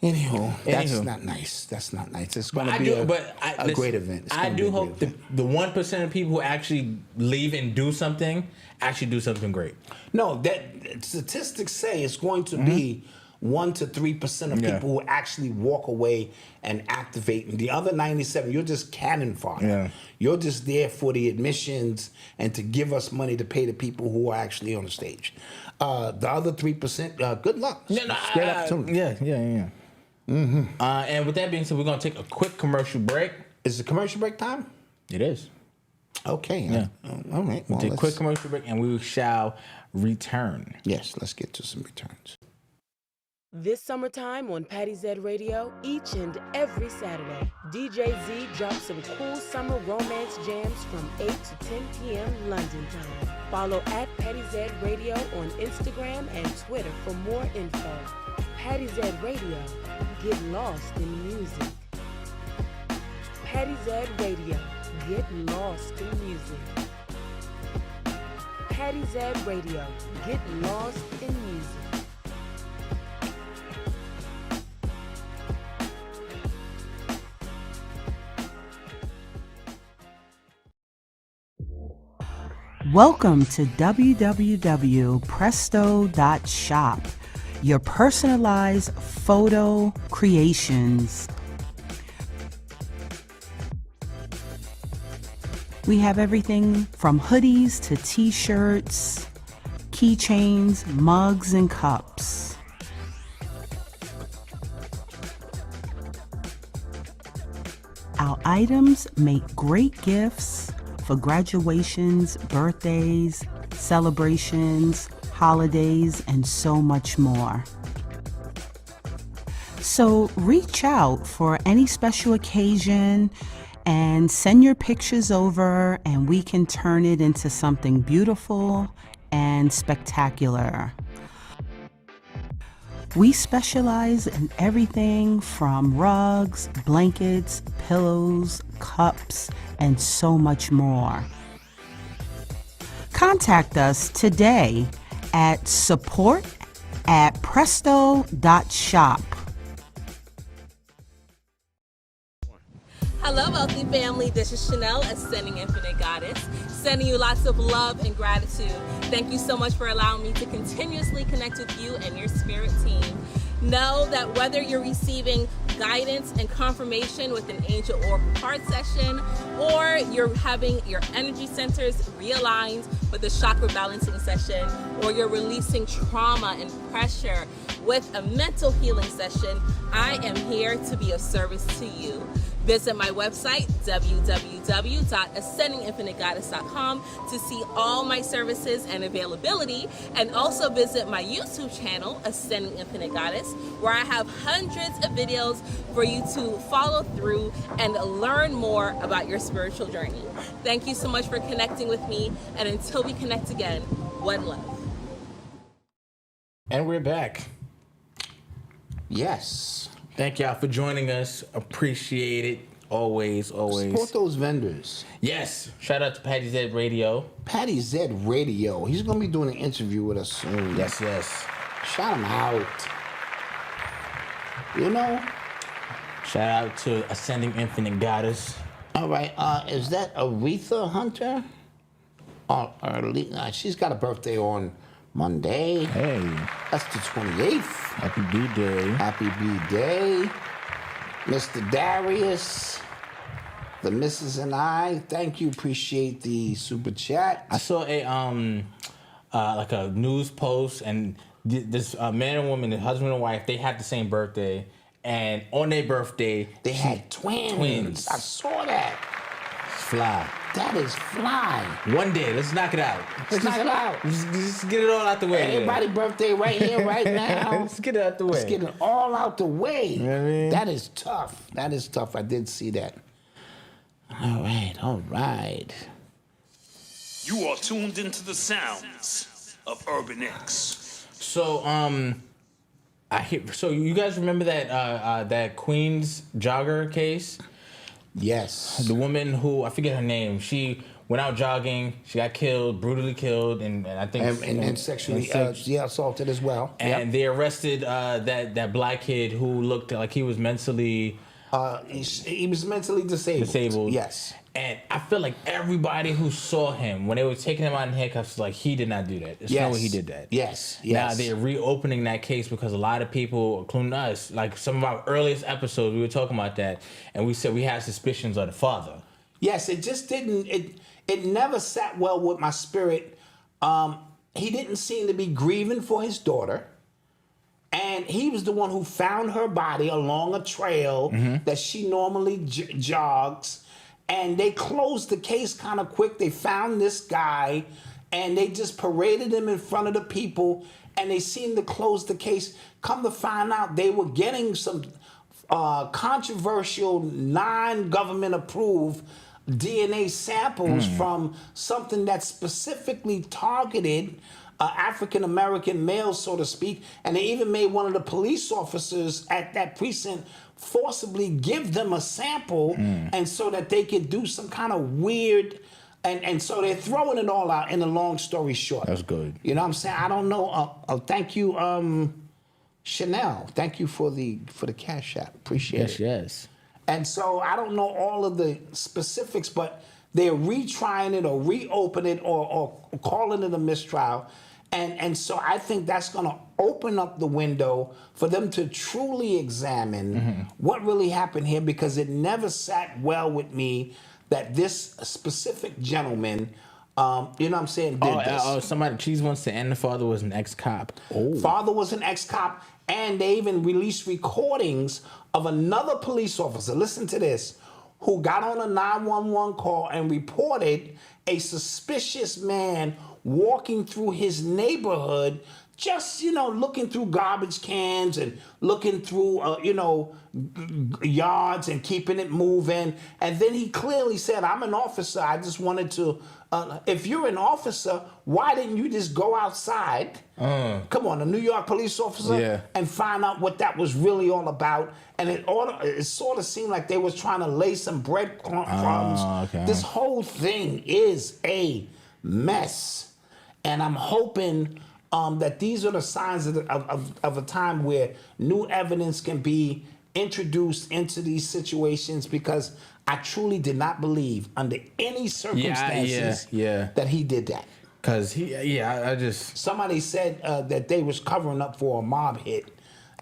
Anyhow, that's not nice. It's going to be a great event. I do hope the 1% of people who actually leave and do something actually do something great. No, that statistics say it's going to be 1 to 3% of people who actually walk away and activate. And the other 97, you're just cannon fodder. Yeah. You're just there for the admissions and to give us money to pay the people who are actually on the stage. The other 3%, good luck. Great opportunity. Yeah. Mm-hmm. And with that being said, we're going to take a quick commercial break. Is it commercial break time? It is. Okay. Yeah. All right. We'll take a quick commercial break and we shall return. Yes, let's get to some returns. This summertime on Patty Z Radio, each and every Saturday, DJ Z drops some cool summer romance jams from 8 to 10 p.m. London time. Follow at Patty Z Radio on Instagram and Twitter for more info. Patty Z Radio, get lost in music. Patty Z Radio, get lost in music. Patty Z Radio, get lost in music. Welcome to www.presto.shop, your personalized photo creations. We have everything from hoodies to t-shirts, keychains, mugs, and cups. Our items make great gifts for graduations, birthdays, celebrations, holidays, and so much more. So reach out for any special occasion and send your pictures over, and we can turn it into something beautiful and spectacular. We specialize in everything from rugs, blankets, pillows, cups, and so much more. Contact us today at support@presto.shop. Hello, Wealthy family. This is Chanel, Ascending Infinite Goddess, sending you lots of love and gratitude. Thank you so much for allowing me to continuously connect with you and your spirit team. Know that whether you're receiving guidance and confirmation with an angel oracle card session, or you're having your energy centers realigned with a chakra balancing session, or you're releasing trauma and pressure with a mental healing session, I am here to be of service to you. Visit my website, www.ascendinginfinitegoddess.com, to see all my services and availability, and also visit my YouTube channel, Ascending Infinite Goddess, where I have hundreds of videos for you to follow through and learn more about your spiritual journey. Thank you so much for connecting with me, and until we connect again, one love. And we're back. Yes. Thank y'all for joining us. Appreciate it. Always. Support those vendors. Yes. Shout out to Patty Z Radio. Patty Z Radio. He's going to be doing an interview with us soon. Yes. Shout him out. You know? Shout out to Ascending Infinite Goddess. All right. Is that Aretha Hunter? She's got a birthday on Monday. Hey. That's the 28th. Happy B-Day. Happy B-Day. Mr. Darius, the Mrs. and I, thank you. Appreciate the super chat. I saw a like a news post, and this man and woman, the husband and wife, they had the same birthday, and on their birthday They had twins. I saw that. Fly. That is fly. One day, let's knock it out. Let's knock it out. Just get it all out the way. Everybody's birthday right here, right now. Let's get it out the way. Let's get it all out the way. You know what I mean? That is tough. I did see that. All right. You are tuned into the sounds of Urban X. So so you guys remember that Queens Jogger case? Yes. The woman who, I forget her name, she went out jogging, she got killed, brutally killed, and I think And sexually assaulted as well. And they arrested that black kid who looked like he was mentally He was mentally disabled. Yes. And I feel like everybody who saw him when they were taking him out in handcuffs was like, he did not do that. There's no way he did that. Yes. Now they're reopening that case because a lot of people, including us, like some of our earliest episodes, we were talking about that, and we said we had suspicions of the father. Yes, it just didn't. It never sat well with my spirit. He didn't seem to be grieving for his daughter. And he was the one who found her body along a trail that she normally jogs. And they closed the case kind of quick. They found this guy, and they just paraded him in front of the people, and they seemed to close the case. Come to find out, they were getting some controversial, non-government approved DNA samples from something that specifically targeted African-American males, so to speak, and they even made one of the police officers at that precinct forcibly give them a sample, and so that they could do some kind of weird, and so they're throwing it all out in a long story short. That's good. You know what I'm saying? I don't know. Thank you, Chanel. Thank you for the Cash App. Appreciate it. Yes. And so I don't know all of the specifics, but they're retrying it or reopening it or calling it a mistrial. And so I think that's going to open up the window for them to truly examine what really happened here, because it never sat well with me that this specific gentleman, you know what I'm saying, did this. Oh, somebody, Cheese wants to, and the father was an ex-cop. Oh. Father was an ex-cop, and they even released recordings of another police officer, listen to this, who got on a 911 call and reported a suspicious man walking through his neighborhood, just, looking through garbage cans and looking through, yards and keeping it moving. And then he clearly said, I'm an officer. I just wanted to, if you're an officer, why didn't you just go outside? Come on, a New York police officer, and find out what that was really all about. And it sort of seemed like they was trying to lay some breadcrumbs. Okay. This whole thing is a mess. And I'm hoping that these are the signs of a time where new evidence can be introduced into these situations, because I truly did not believe under any circumstances that he did that. Because I just... Somebody said that they was covering up for a mob hit,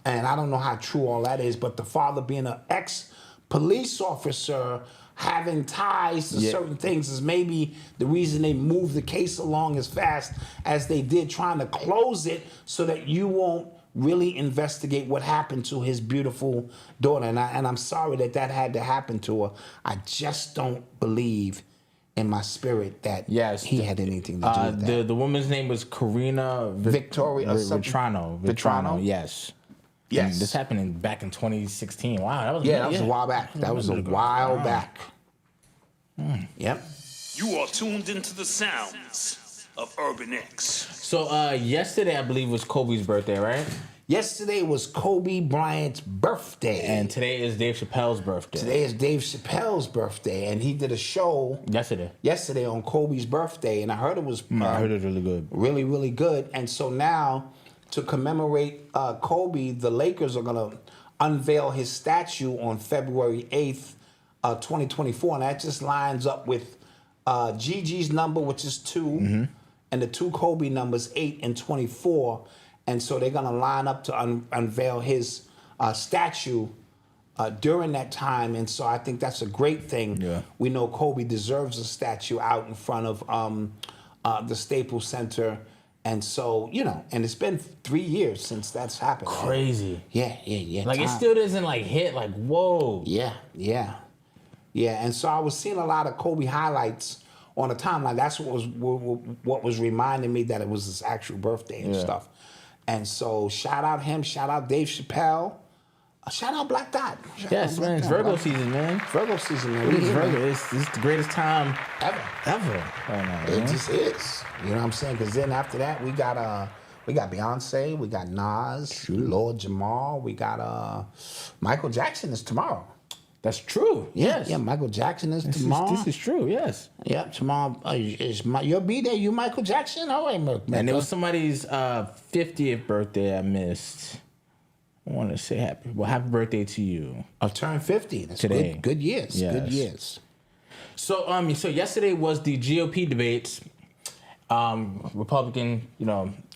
and I don't know how true all that is, but the father being an ex-police officer having ties to certain things is maybe the reason they moved the case along as fast as they did, trying to close it so that you won't really investigate what happened to his beautiful daughter. And I'm sorry that had to happen to her. I just don't believe in my spirit that he had anything to do with that. The woman's name was Karina Victoria Vitrano. Yes. Yes. And this happened back in 2016. Wow, that was that was a while back. That was a while back. Yep. You are tuned into the sounds of Urban X. So yesterday, I believe, was Kobe's birthday, right? Yesterday was Kobe Bryant's birthday. And today is Dave Chappelle's birthday. Today is Dave Chappelle's birthday, and he did a show yesterday on Kobe's birthday, and I heard it was I heard it was really good. Really, really good. And so now, to commemorate Kobe, the Lakers are going to unveil his statue on February 8th, 2024. And that just lines up with Gigi's number, which is 2, and the 2 Kobe numbers, 8 and 24. And so they're going to line up to unveil his statue during that time. And so I think that's a great thing. Yeah. We know Kobe deserves a statue out in front of the Staples Center. And so, and it's been 3 years since that's happened. Crazy. Yeah. Like, it still doesn't, hit, whoa. Yeah. And so I was seeing a lot of Kobe highlights on the timeline. That's what was reminding me that it was his actual birthday and stuff. And so, shout out him, shout out Dave Chappelle, shout out Black Dot. Yes, man, it's Virgo season, man. Virgo season, man. It's Virgo. It's the greatest time ever. It just is. You know what I'm saying? Because then after that, we got Beyonce, we got Nas, Lord Jamal, we got Michael Jackson is tomorrow. That's true. Yes. Yeah, Michael Jackson is tomorrow. This is true. Yes. Yep, tomorrow your B-Day. You Michael Jackson? All right, man. And it was somebody's 50th birthday I missed. I want to say happy birthday to you. I turned 50. That's today. Good years. Yes. Good years. So so yesterday was the GOP debates. Republican,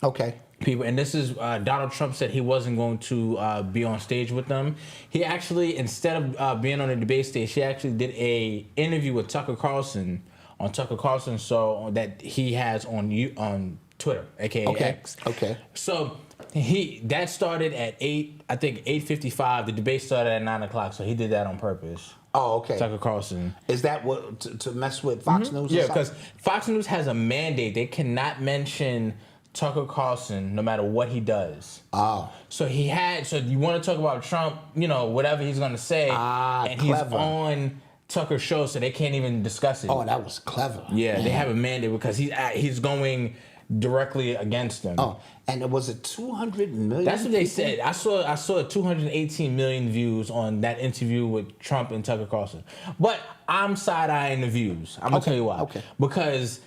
Okay. People, and this is Donald Trump said he wasn't going to be on stage with them. He actually, instead of being on the debate stage, he actually did a interview with Tucker Carlson on Tucker Carlson's show that he has on Twitter, aka X. Okay. So that started at 8:55. The debate started at 9:00. So he did that on purpose. Oh, okay. Tucker Carlson. Is that what to mess with Fox News? Yeah, because Fox News has a mandate. They cannot mention Tucker Carlson no matter what he does. Oh. So you want to talk about Trump, whatever he's going to say. And clever. He's on Tucker's show, so they can't even discuss it. Oh, that was clever. Yeah, they have a mandate because he's going directly against them. Oh, and it was 200 million. That's what they said. I saw 218 million views on that interview with Trump and Tucker Carlson. But I'm side-eyeing the views. I'm gonna tell you why. Okay. Because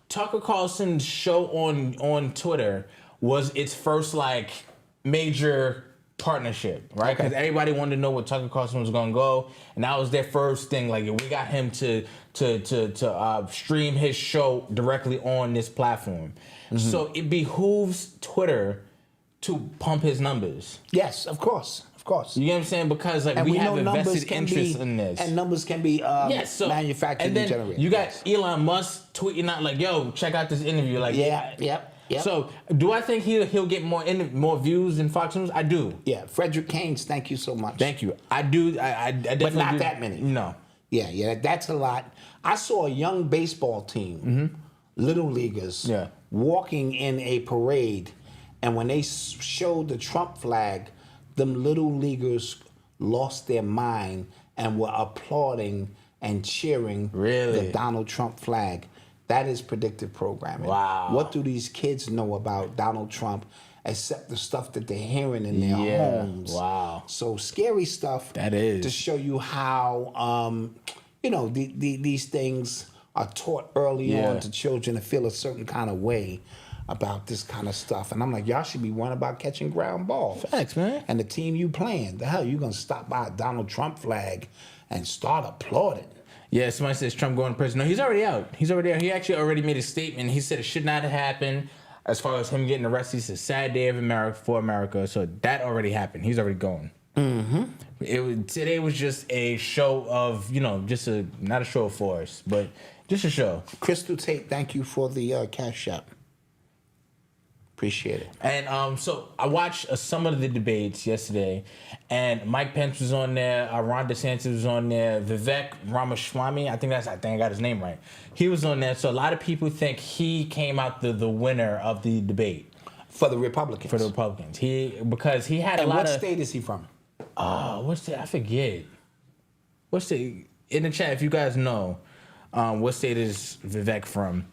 Tucker Carlson's show on Twitter was its first major partnership, right? Because everybody wanted to know what Tucker Carlson was gonna go, and that was their first thing. Like, we got him to stream his show directly on this platform. So it behooves Twitter to pump his numbers. Yes, of course. You know what I'm saying? Because like, we have a vested interest in this, and numbers can be manufactured and generated. You got Elon Musk tweeting out like, "Yo, check out this interview." Like, Yep. So, do I think he'll get more views than Fox News? I do. Yeah, Frederick Haynes, thank you so much. Thank you. I do. I definitely but not do. that many. No. Yeah, that's a lot. I saw a young baseball team, little leaguers, walking in a parade, and when they showed the Trump flag, them little leaguers lost their mind and were applauding and cheering the Donald Trump flag. That is predictive programming. Wow. What do these kids know about Donald Trump except the stuff that they're hearing in their homes? Wow. So scary stuff. That is. To show you how, these things are taught early on to children to feel a certain kind of way about this kind of stuff. And I'm like, y'all should be worrying about catching ground balls. Facts, man. And the team you playing, the hell, you going to stop by a Donald Trump flag and start applauding? Yeah, somebody says Trump going to prison. No, he's already out. He actually already made a statement. He said it should not have happened. As far as him getting arrested, it's a sad day of America for America. So that already happened. He's already going. Today was just a show of, not a show of force, but just a show. Crystal Tate, thank you for the cash app. Appreciate it. And so I watched some of the debates yesterday, and Mike Pence was on there, Ron DeSantis was on there, Vivek Ramaswamy, I think I got his name right. He was on there. So a lot of people think he came out the winner of the debate. For the Republicans. Because he had a lot of... And what state is he from? What state? I forget. What state? In the chat, if you guys know, what state is Vivek from?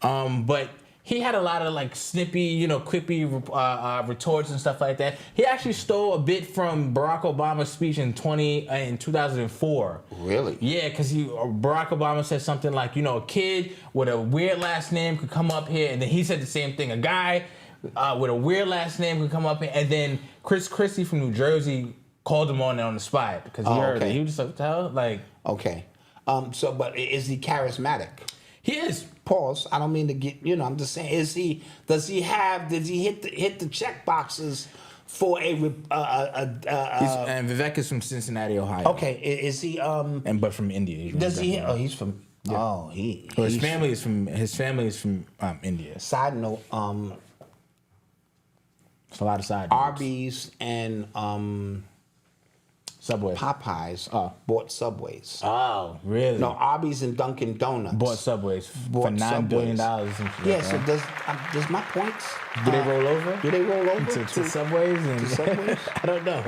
But he had a lot of like snippy, quippy retorts and stuff like that. He actually stole a bit from Barack Obama's speech in 2004. Really? Yeah, because Barack Obama said something like, a kid with a weird last name could come up here, and then he said the same thing. A guy with a weird last name could come up here, and then Chris Christie from New Jersey called him on the spot because he heard it. He was just like, "Tell like." Okay. But is he charismatic? He is. Pause. I don't mean to get, I'm just saying, did he hit the check boxes for and Vivek is from Cincinnati, Ohio. Okay. Is he but from India. He's from his family is from India. Side note, it's a lot of side notes. Arby's and Subway. Popeyes bought Subways. Oh, really? No, Arby's and Dunkin' Donuts bought Subways for $9 billion. Yeah, so does my points... Do they roll over? To Subways? To Subways? I don't know.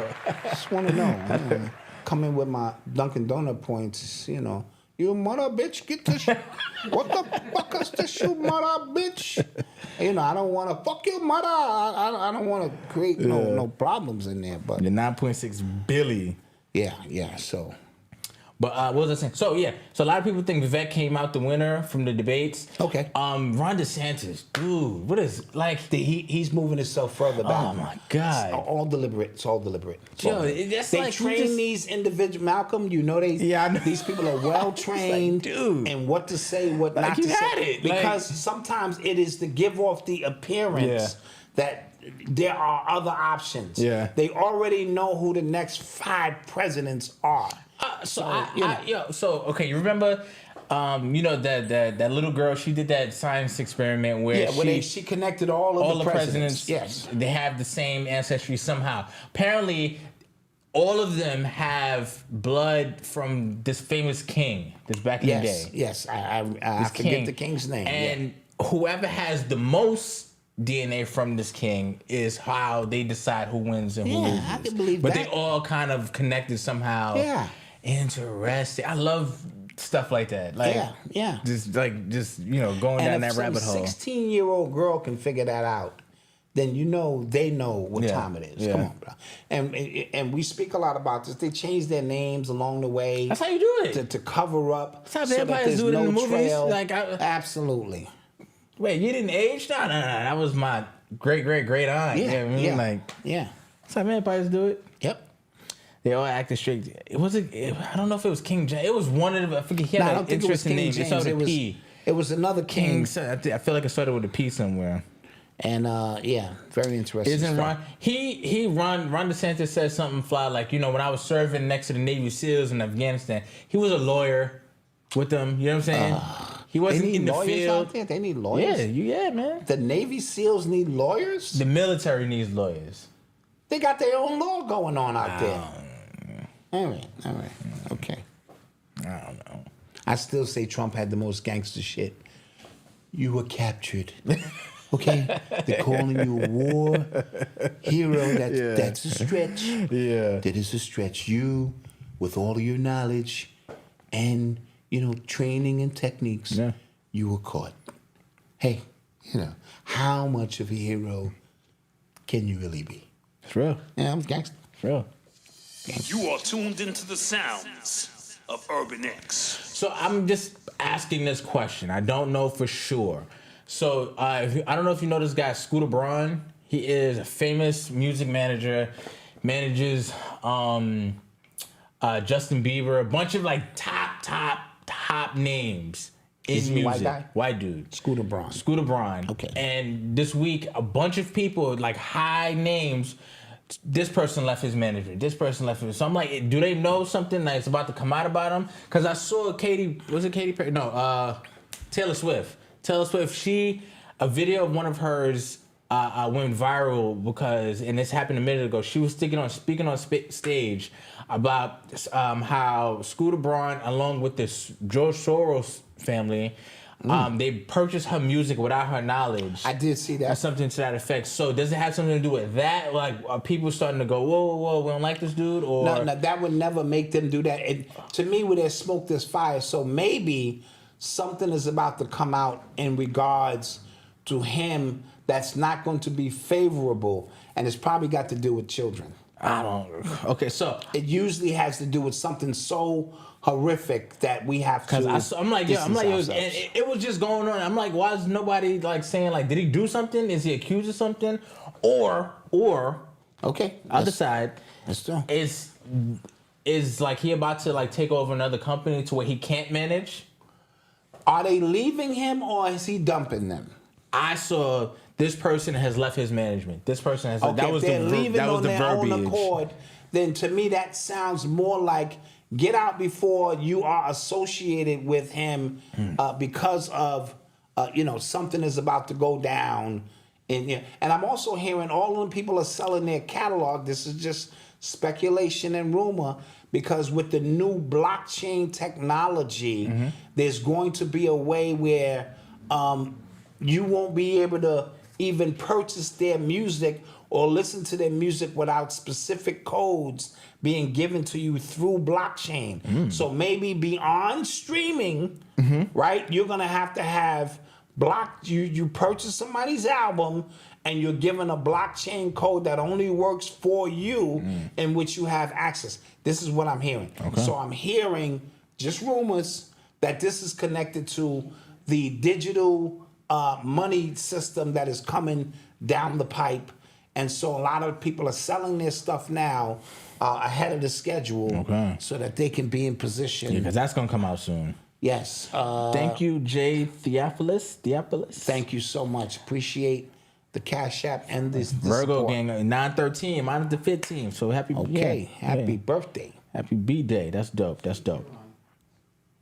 Just want to know. Come in with my Dunkin' Donut points, You mother bitch, get this. What the fuck is this, you mother bitch? I don't want to fuck your mother. I don't want to create no problems in there. But the 9.6 billion. Yeah. So, but what was I saying? So a lot of people think Vivek came out the winner from the debates. Okay. Ron DeSantis, dude, what is like? He's moving himself further back. Oh my God! It's all deliberate. That's they like train these individuals. Malcolm, I know these people are well trained in what to say, what not to say. Because sometimes it is to give off the appearance that there are other options. Yeah. They already know who the next 5 presidents are. You remember, that little girl, she did that science experiment where she connected all of the presidents. Yes. They have the same ancestry somehow. Apparently, all of them have blood from this famous king that's back in the day. Yes, I forget the king's name. And whoever has the most DNA from this king is how they decide who wins and who loses. I can believe but that. They all kind of connected somehow. Yeah. Interesting. I love stuff like that. Just going down that rabbit hole. If some 16-year-old girl can figure that out, then they know what time it is. Yeah. Come on, bro. And we speak a lot about this. They change their names along the way. That's how you do it. To cover up. That's how vampires do it in the movies. Absolutely. Wait, you didn't age? No. That was my great aunt. Yeah. That's how vampires do it. Yep. They all acted straight. I don't know if it was King James. It was one of them. I forget. He had I an don't think it was interesting King name. James. It started with a P. It was another king. I feel like it started with a P somewhere. And yeah, very interesting. Isn't stuff. Ron DeSantis said something fly like, when I was serving next to the Navy SEALs in Afghanistan, he was a lawyer with them. You know what I'm saying? He wasn't in the field. Out there? They need lawyers. Yeah, man. The Navy SEAls need lawyers. The military needs lawyers. They got their own law going on out there. All right. Okay. I don't know. I still say Trump had the most gangster shit. You were captured. Okay? They're calling you a war hero. That's a stretch. Yeah. That is a stretch. You, with all of your knowledge and, training and techniques, you were caught. Hey, how much of a hero can you really be? It's real. Yeah, I'm gangster. It's real. You are tuned into the sounds of Urban X. So I'm just asking this question. I don't know for sure. So I don't know if you know this guy, Scooter Braun. He is a famous music manager, manages Justin Bieber, a bunch of like top names in Is he a music. white guy? White dude. Scooter Braun. Scooter Braun. Okay. And this week, a bunch of people, like high names, this person left his manager. This person left his. So I'm like, do they know something that's about to come out about him? Because I saw Katy Perry? No, Taylor Swift. Taylor Swift, a video of one of hers went viral because, and this happened a minute ago, she was speaking on stage about how Scooter Braun, along with this George Soros family, they purchased her music without her knowledge. I did see that. Or something to that effect. So does it have something to do with that? Like, are people starting to go, whoa, we don't like this dude? Or No, that would never make them do that. And to me, where there's smoke, there's fire. So maybe something is about to come out in regards to him that's not going to be favorable, and it's probably got to do with children. I don't. Okay, so It usually has to do with something so horrific that we have to. because I'm like, and it was just going on. I'm like, why is nobody like saying like, did he do something? Is he accused of something? Or Okay. other side Let's do. is like he about to like take over another company to where he can't manage? Are they leaving him or is he dumping them? I saw this person has left his management. This person has. Okay, that was if they're leaving that was on the their verbiage. own accord, then to me that sounds more like get out before you are associated with him because of something is about to go down. And I'm also hearing all of them people are selling their catalog. This is just speculation and rumor because with the new blockchain technology, there's going to be a way where you won't be able to even purchase their music or listen to their music without specific codes being given to you through blockchain. So maybe beyond streaming, right? You're gonna have you purchase somebody's album and you're given a blockchain code that only works for you in which you have access. This is what I'm hearing. Okay. So I'm hearing just rumors that this is connected to the digital money system that is coming down the pipe. And so a lot of people are selling their stuff now ahead of the schedule so that they can be in position. Yeah, because that's going to come out soon. Yes. Thank you, Jay Theophilus. Thank you so much. Appreciate the Cash App and this Virgo support. gang, 9/13, mine the 15th. So happy Happy birthday. Happy B-Day. That's dope.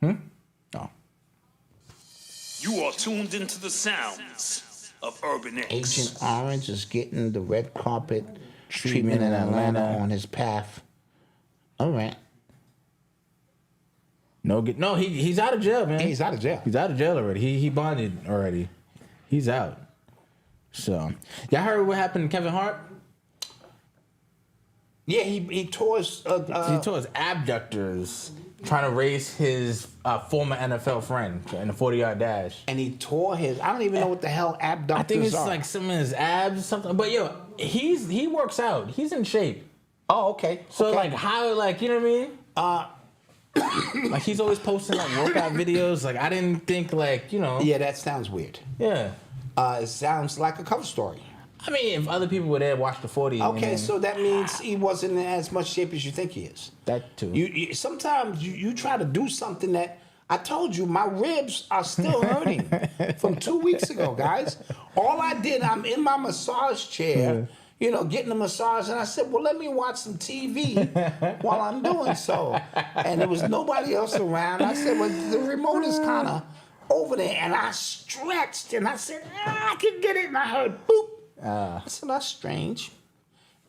Oh. You are tuned into the sounds of Urban X. Agent Orange is getting the red carpet treatment in Atlanta on his path. All right. No, he's out of jail, man. He's out of jail. He's out of jail already. He bonded already. He's out. So, y'all heard what happened to Kevin Hart? Yeah, he tore his... he tore his abductors trying to race his former NFL friend in a 40-yard dash. And he tore his... I don't even know what the hell abductors are. I think it's like some of his abs or something. But yo, he works out. He's in shape. Oh, okay. So okay. like how, like, you know what I mean? Like he's always posting like workout videos. Like I didn't think like, Yeah, that sounds weird. Yeah. It sounds like a cover story. I mean, if other people were there, watch the 40. Okay, so that means he wasn't in as much shape as you think he is. That too. Sometimes you try to do something that I told you my ribs are still hurting from 2 weeks ago, guys. All I did, I'm in my massage chair, getting a massage, and I said, well, let me watch some TV while I'm doing so. And there was nobody else around. I said, well, the remote is kind of over there, and I stretched, and I said, I can get it, and I heard boop. I said, that's strange.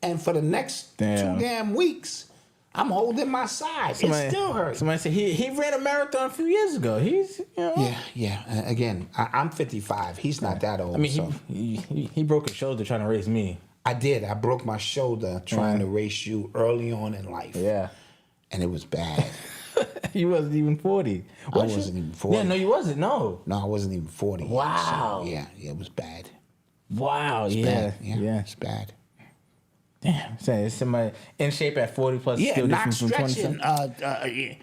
And for the next 2 damn weeks, I'm holding my side. It still hurts. Somebody said he ran a marathon a few years ago. He's, Yeah. Again, I'm 55. He's not that old. I mean, he broke his shoulder trying to race me. I did. I broke my shoulder trying to race you early on in life. Yeah. And it was bad. You wasn't even 40. I wasn't even 40. Yeah, no, you wasn't. No, I wasn't even 40. Wow. So, yeah, it was bad. Wow. Bad. Yeah, it's bad. Damn. Saying somebody in shape at 40 plus. Yeah, still not different from stretching. 20.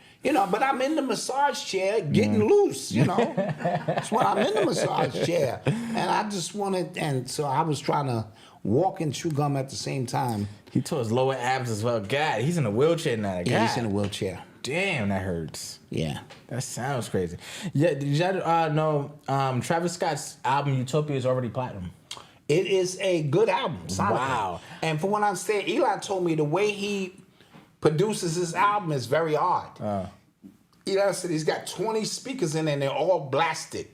But I'm in the massage chair getting loose, That's why I'm in the massage chair. And I just wanted, and so I was trying to walk and chew gum at the same time. He tore his lower abs as well. God, he's in a wheelchair now. God. Yeah, he's in a wheelchair. Damn, that hurts. Yeah. That sounds crazy. Yeah, did y'all know Travis Scott's album Utopia is already platinum? It is a good album. Sonically. Wow. And from what I'm saying, Eli told me the way he produces his album is very odd. Eli said he's got 20 speakers in there and they're all blasted.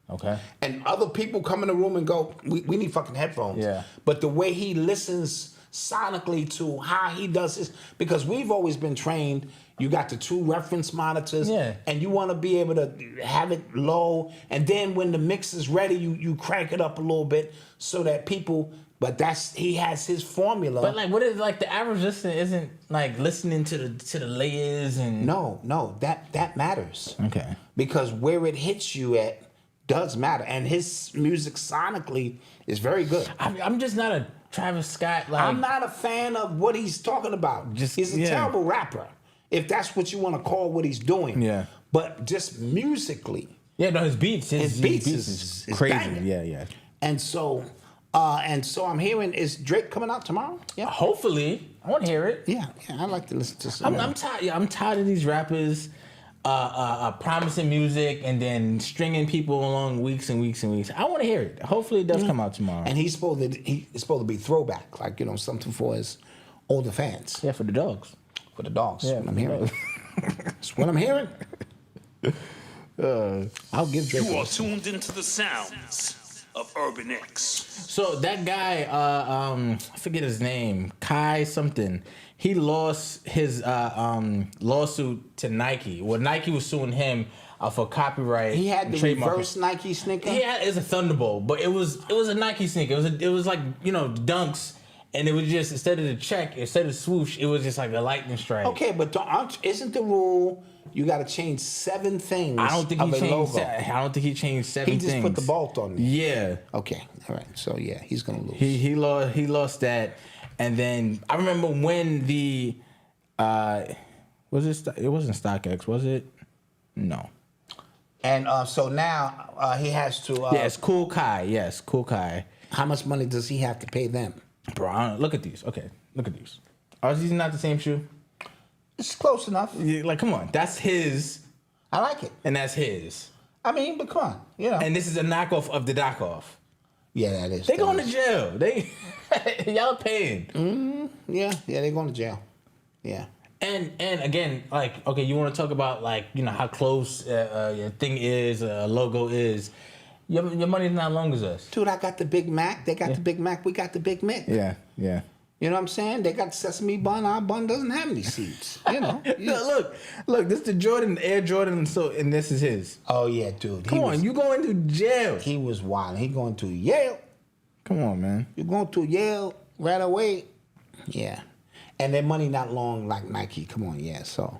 Okay. And other people come in the room and go, we need fucking headphones. Yeah. But the way he listens sonically to how he does this, because we've always been trained, you got the 2 reference monitors, and you want to be able to have it low, and then when the mix is ready, you crank it up a little bit so that people, but he has his formula. But like, what is like the average listener isn't like listening to the layers and No, that matters. Okay. Because where it hits you at does matter, and his music sonically is very good. I'm just not a Travis Scott. Like, I'm not a fan of what he's talking about. He's a terrible rapper, if that's what you want to call what he's doing. Yeah. But just musically. Yeah, no, his beats is crazy. banging. Yeah. And so I'm hearing, is Drake coming out tomorrow? Yeah. Hopefully, I want to hear it. Yeah, I like to listen to some. I'm tired. Yeah, I'm tired of these rappers promising music and then stringing people along weeks and weeks and weeks. I want to hear it. Hopefully, it does come out tomorrow. And he's supposed to be throwback, like something for his older fans. Yeah, for the dogs. For the dogs. Yeah, What I'm hearing. That's what I'm hearing. I'll give Drake. You are tuned into the sounds of Urban X. So that guy, I forget his name, Kai something. He lost his lawsuit to Nike. Well, Nike was suing him for copyright. He had the trademark. reverse Nike sneaker. It's a Thunderbolt, but it was a Nike sneaker. It was like Dunks, and it was just instead of swoosh, it was just like a lightning strike. Okay, but isn't the rule you got to change 7 things? I don't think he changed. Logo? I don't think he changed 7 things. He just put the bolt on there. Yeah. Okay. All right. So yeah, he's gonna lose. He lost that, and then I remember when the was it? It wasn't StockX, was it? No. And so now he has to. Yes, Cool Kai. Yes, Cool Kai. How much money does he have to pay them? Bro, look at these. Okay, look at these. Are these not the same shoe? It's close enough. Yeah, like, come on, that's his. I like it. And that's his. I mean, but come on, And this is a knockoff of the knockoff. Yeah, that is. They going to jail. They y'all paying. Yeah, they're going to jail. Yeah. And again, like, okay, you want to talk about like how close your thing is, logo is. Your money's not long as us. Dude, I got the Big Mac. They got the Big Mac. We got the Big Mick. Yeah. You know what I'm saying? They got the sesame bun. Our bun doesn't have any seeds. Look, this is the Jordan, Air Jordan, and this is his. Oh yeah, dude. Come on, you going to jail. He was wild. He going to Yale. Come on, man. You going to Yale right away. Yeah. And their money not long like Nike. Come on, yeah. So,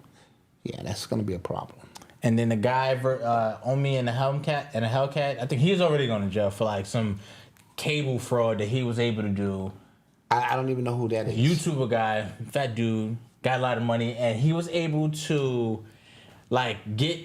yeah, that's going to be a problem. And then the guy, Omi and the Hellcat, I think he's already going to jail for like some cable fraud that he was able to do. I don't even know who that is. YouTuber guy, fat dude, got a lot of money, and he was able to like get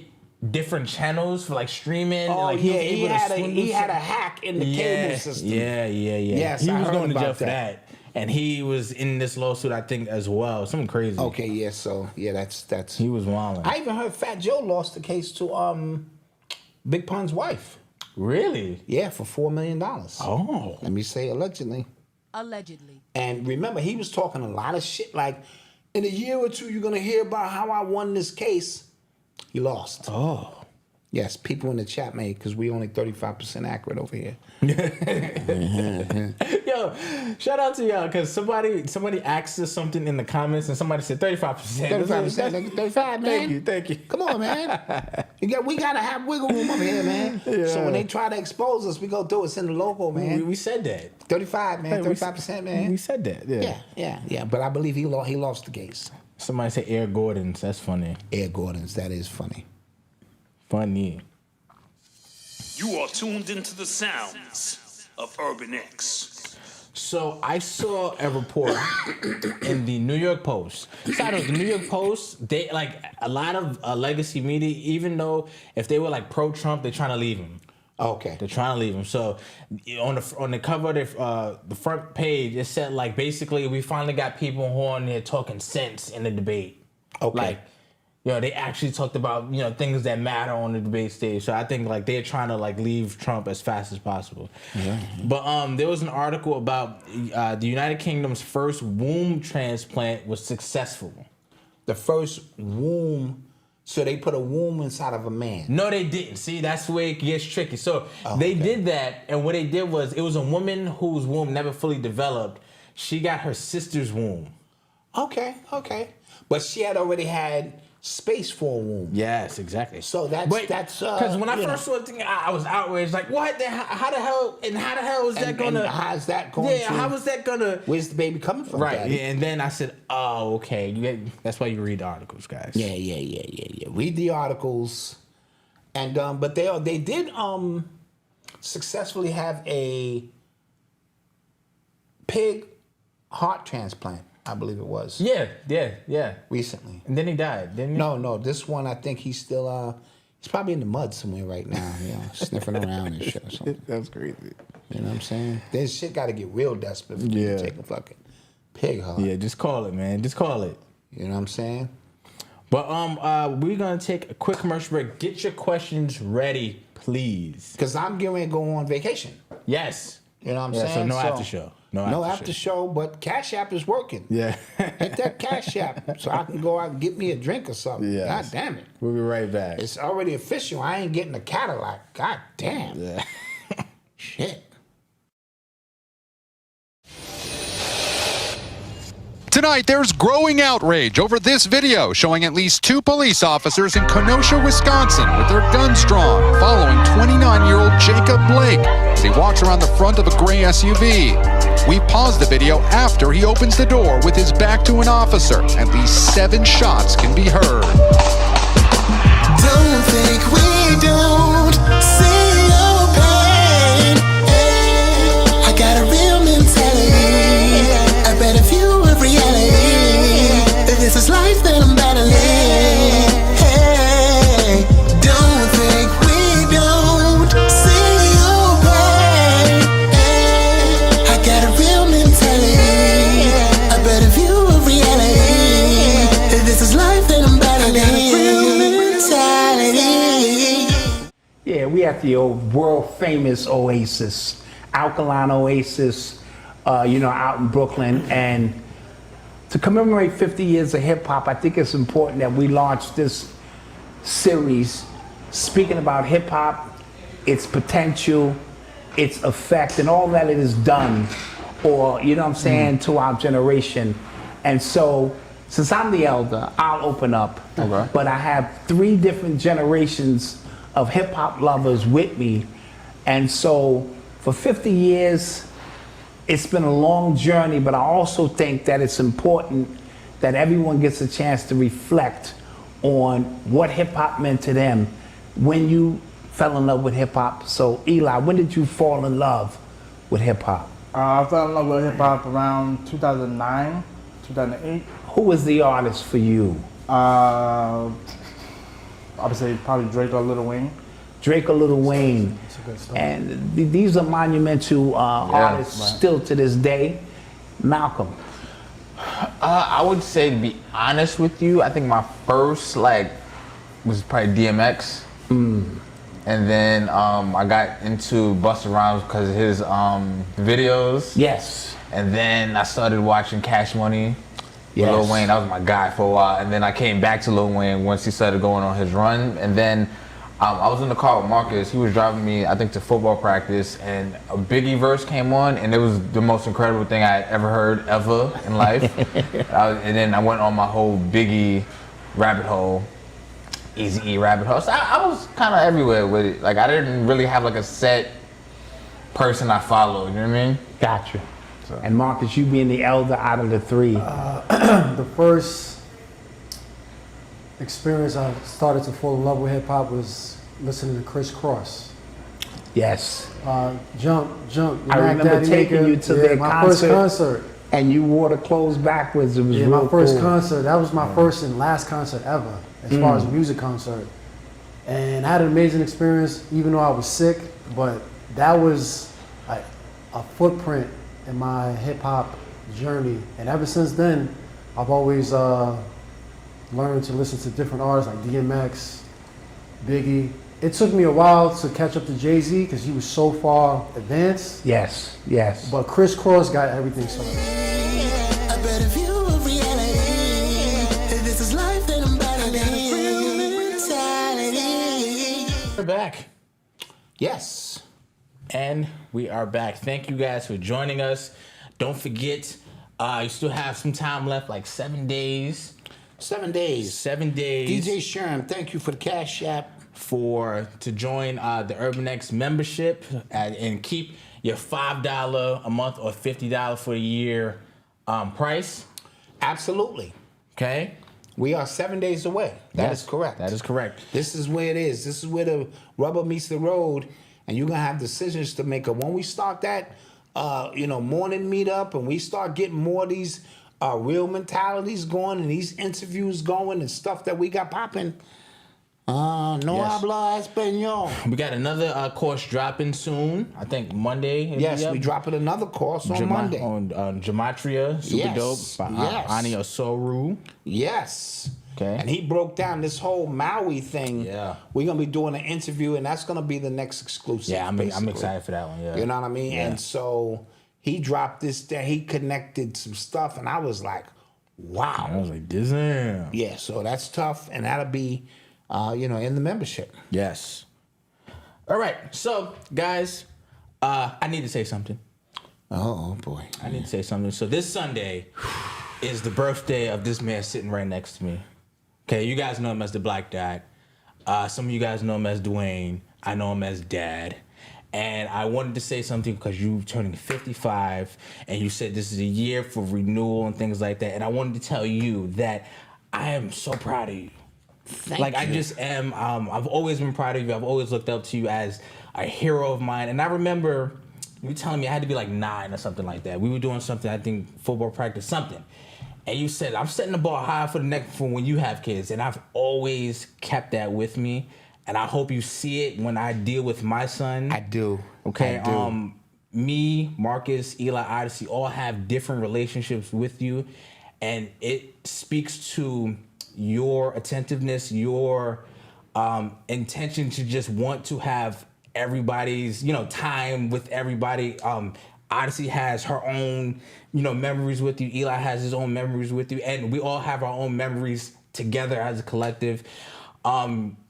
different channels for like streaming. Oh, like, yeah, was able to swindle he had a some- hack in the cable system. Yeah. Yes, he I was heard going to jail about for that. And he was in this lawsuit, I think, as well. Something crazy. Okay, yeah, so yeah, that's. He was wilding. I even heard Fat Joe lost the case to Big Pun's wife. Really? Yeah, for $4 million. Oh. Let me say allegedly. Allegedly. And remember, he was talking a lot of shit. Like, in a year or two, you're gonna hear about how I won this case. He lost. Oh. Yes, people in the chat, mate, because we only 35% accurate over here. Yo, shout out to y'all, because somebody asked us something in the comments and somebody said 35%. 35%, nigga, 35, man. Thank you. Come on, man. We gotta have wiggle room up here, man. Yeah. So when they try to expose us, we go do it. It's in the logo, man. We said that. 35, man. Hey, 35%, man. We said that, Yeah. But I believe he lost the case. Somebody said Air Gordon's. That's funny. Air Gordon's, that is funny. Funny. You are tuned into the sounds of Urban X. So I saw a report in the New York Post. Side note, the New York Post, they like a lot of legacy media, even though if they were like pro-Trump, they're trying to leave him. Okay. They're trying to leave him. So on the cover of the front page, it said like basically we finally got people who are on there talking sense in the debate. Okay. Like, they actually talked about things that matter on the debate stage. So I think like they're trying to like leave Trump as fast as possible. Yeah. But there was an article about the United Kingdom's first womb transplant was successful. The first womb. So they put a womb inside of a man. No, they didn't. See, that's the way it gets tricky. So they did that, and what they did was it was a woman whose womb never fully developed. She got her sister's womb. Okay. But she had already had space for a womb. Yes, exactly. So that's because when I first saw the thing, I was outraged. Like, what? How the hell is that gonna? And how's that going? Yeah, how is that gonna? Where's the baby coming from? Right. Daddy? Yeah, and then I said, oh, okay. That's why you read the articles, guys. Yeah. Read the articles, and but they did successfully have a pig heart transplant. I believe it was. Yeah. Recently. And then he died, didn't he? No. This one, I think he's still he's probably in the mud somewhere right now, sniffing around and shit or something. That's crazy. You know what I'm saying? This shit got to get real desperate for you to take a fucking pig heart. Yeah, just call it, man. Just call it. You know what I'm saying? But we're gonna take a quick commercial break. Get your questions ready, please. Because I'm getting ready to go on vacation. Yes. You know what I'm Yeah, saying? so no after show. No after show, but Cash App is working. Yeah. Hit that Cash App so I can go out and get me a drink or something. Yes. God damn it. We'll be right back. It's already official. I ain't getting a Cadillac. God damn. Yeah. Shit. Tonight, there's growing outrage over this video showing at least 2 police officers in Kenosha, Wisconsin with their guns drawn following 29-year-old Jacob Blake as he walks around the front of a gray SUV. We pause the video after he opens the door with his back to an officer. At least 7 shots can be heard. Don't think we don't see your pain. I got a real mentality, a better view of reality. If this is life, then I'm battling. Hey, don't think we don't see your pain. I got a real mentality, a better view of reality. If this is life, then I'm battling. Yeah, we at the old world famous Oasis, Alkaline Oasis, out in Brooklyn. And to commemorate 50 years of hip hop, I think it's important that we launch this series speaking about hip hop, its potential, its effect, and all that it has done, or, to our generation. And so, since I'm the elder, I'll open up. Okay. But I have 3 different generations of hip hop lovers with me. And so for 50 years, it's been a long journey, but I also think that it's important that everyone gets a chance to reflect on what hip hop meant to them when you fell in love with hip hop. So Eli, when did you fall in love with hip hop? I fell in love with hip hop around 2009, 2008. Who was the artist for you? I would say probably Drake or Lil Wayne. Drake or Lil Wayne. That's a good start. And these are monumental artists still to this day. Malcolm. I would say, to be honest with you, I think my first was probably DMX. And then I got into Busta Rhymes because of his videos. Yes. And then I started watching Cash Money. Yes. Lil Wayne, that was my guy for a while. And then I came back to Lil Wayne once he started going on his run. And then I was in the car with Marcus. He was driving me, I think, to football practice. And a Biggie verse came on. And it was the most incredible thing I had ever heard ever in life. And then I went on my whole Biggie rabbit hole. Easy-E rabbit hole. So I was kind of everywhere with it. Like, I didn't really have like a set person I followed, you know what I mean? Gotcha. So. And Marcus, you being the elder out of the three. The first experience I started to fall in love with hip hop was listening to Criss Cross. Yes. Jump. I remember taking you to their my first concert. And you wore the clothes backwards. It was real my first cool. concert. That was my first and last concert ever, as far as a music concert. And I had an amazing experience, even though I was sick. But that was like a footprint in my hip hop journey. And ever since then, I've always learned to listen to different artists like DMX, Biggie. It took me a while to catch up to Jay-Z because he was so far advanced. Yes. But Criss Cross got everything started. A better view of reality. This is life that I'm battling. We're back. Yes. And we are back. Thank you guys for joining us. Don't forget, you still have some time left, like 7 days. 7 days. 7 days. DJ Sherm, thank you for the Cash App. To join the Urban X membership and keep your $5 a month or $50 for a year price. Absolutely. Okay. We are 7 days away. That is correct. That is correct. This is where it is. This is where the rubber meets the road, and you're gonna have decisions to make. When we start that, morning meetup, and we start getting more of these real mentalities going, and these interviews going, and stuff that we got popping. Habla español. We got another course dropping soon. I think Monday. Yes, we dropping another course on Monday. On Gematria, super dope, by Ani Osoru. Yes. Okay. And he broke down this whole Maui thing. Yeah. We're going to be doing an interview, and that's going to be the next exclusive. Yeah, I'm excited for that one, yeah. You know what I mean? Yeah. And so he dropped this, that he connected some stuff, and I was like, wow. I was like, damn. Yeah, so that's tough, and that'll be... in the membership. Yes. All right. So, guys, I need to say something. Oh, boy. I need to say something. So this Sunday is the birthday of this man sitting right next to me. Okay, you guys know him as the Black Dot. Some of you guys know him as Dwayne. I know him as Dad. And I wanted to say something because you're turning 55, and you said this is a year for renewal and things like that. And I wanted to tell you that I am so proud of you. Thank you. I just am. I've always been proud of you. I've always looked up to you as a hero of mine. And I remember you telling me I had to be like 9 or something like that. We were doing something, I think, football practice, something. And you said, I'm setting the ball high for the next, for when you have kids. And I've always kept that with me. And I hope you see it when I deal with my son. I do. Okay. I do. Me, Marcus, Eli, Odyssey all have different relationships with you. And it speaks to your attentiveness, your intention to just want to have everybody's, time with everybody. Odyssey has her own, memories with you. Eli has his own memories with you. And we all have our own memories together as a collective.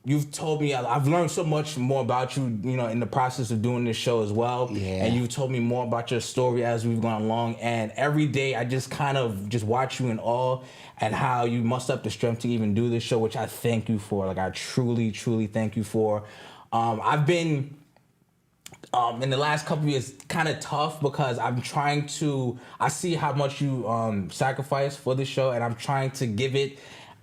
You've told me, I've learned so much more about you, in the process of doing this show as well. Yeah. And you've told me more about your story as we've gone along. And every day I just kind of just watch you in awe and how you muster up the strength to even do this show, which I thank you for. Like, I truly, truly thank you for. I've been, in the last couple of years, kind of tough because I see how much you sacrifice for the show, and I'm trying to give it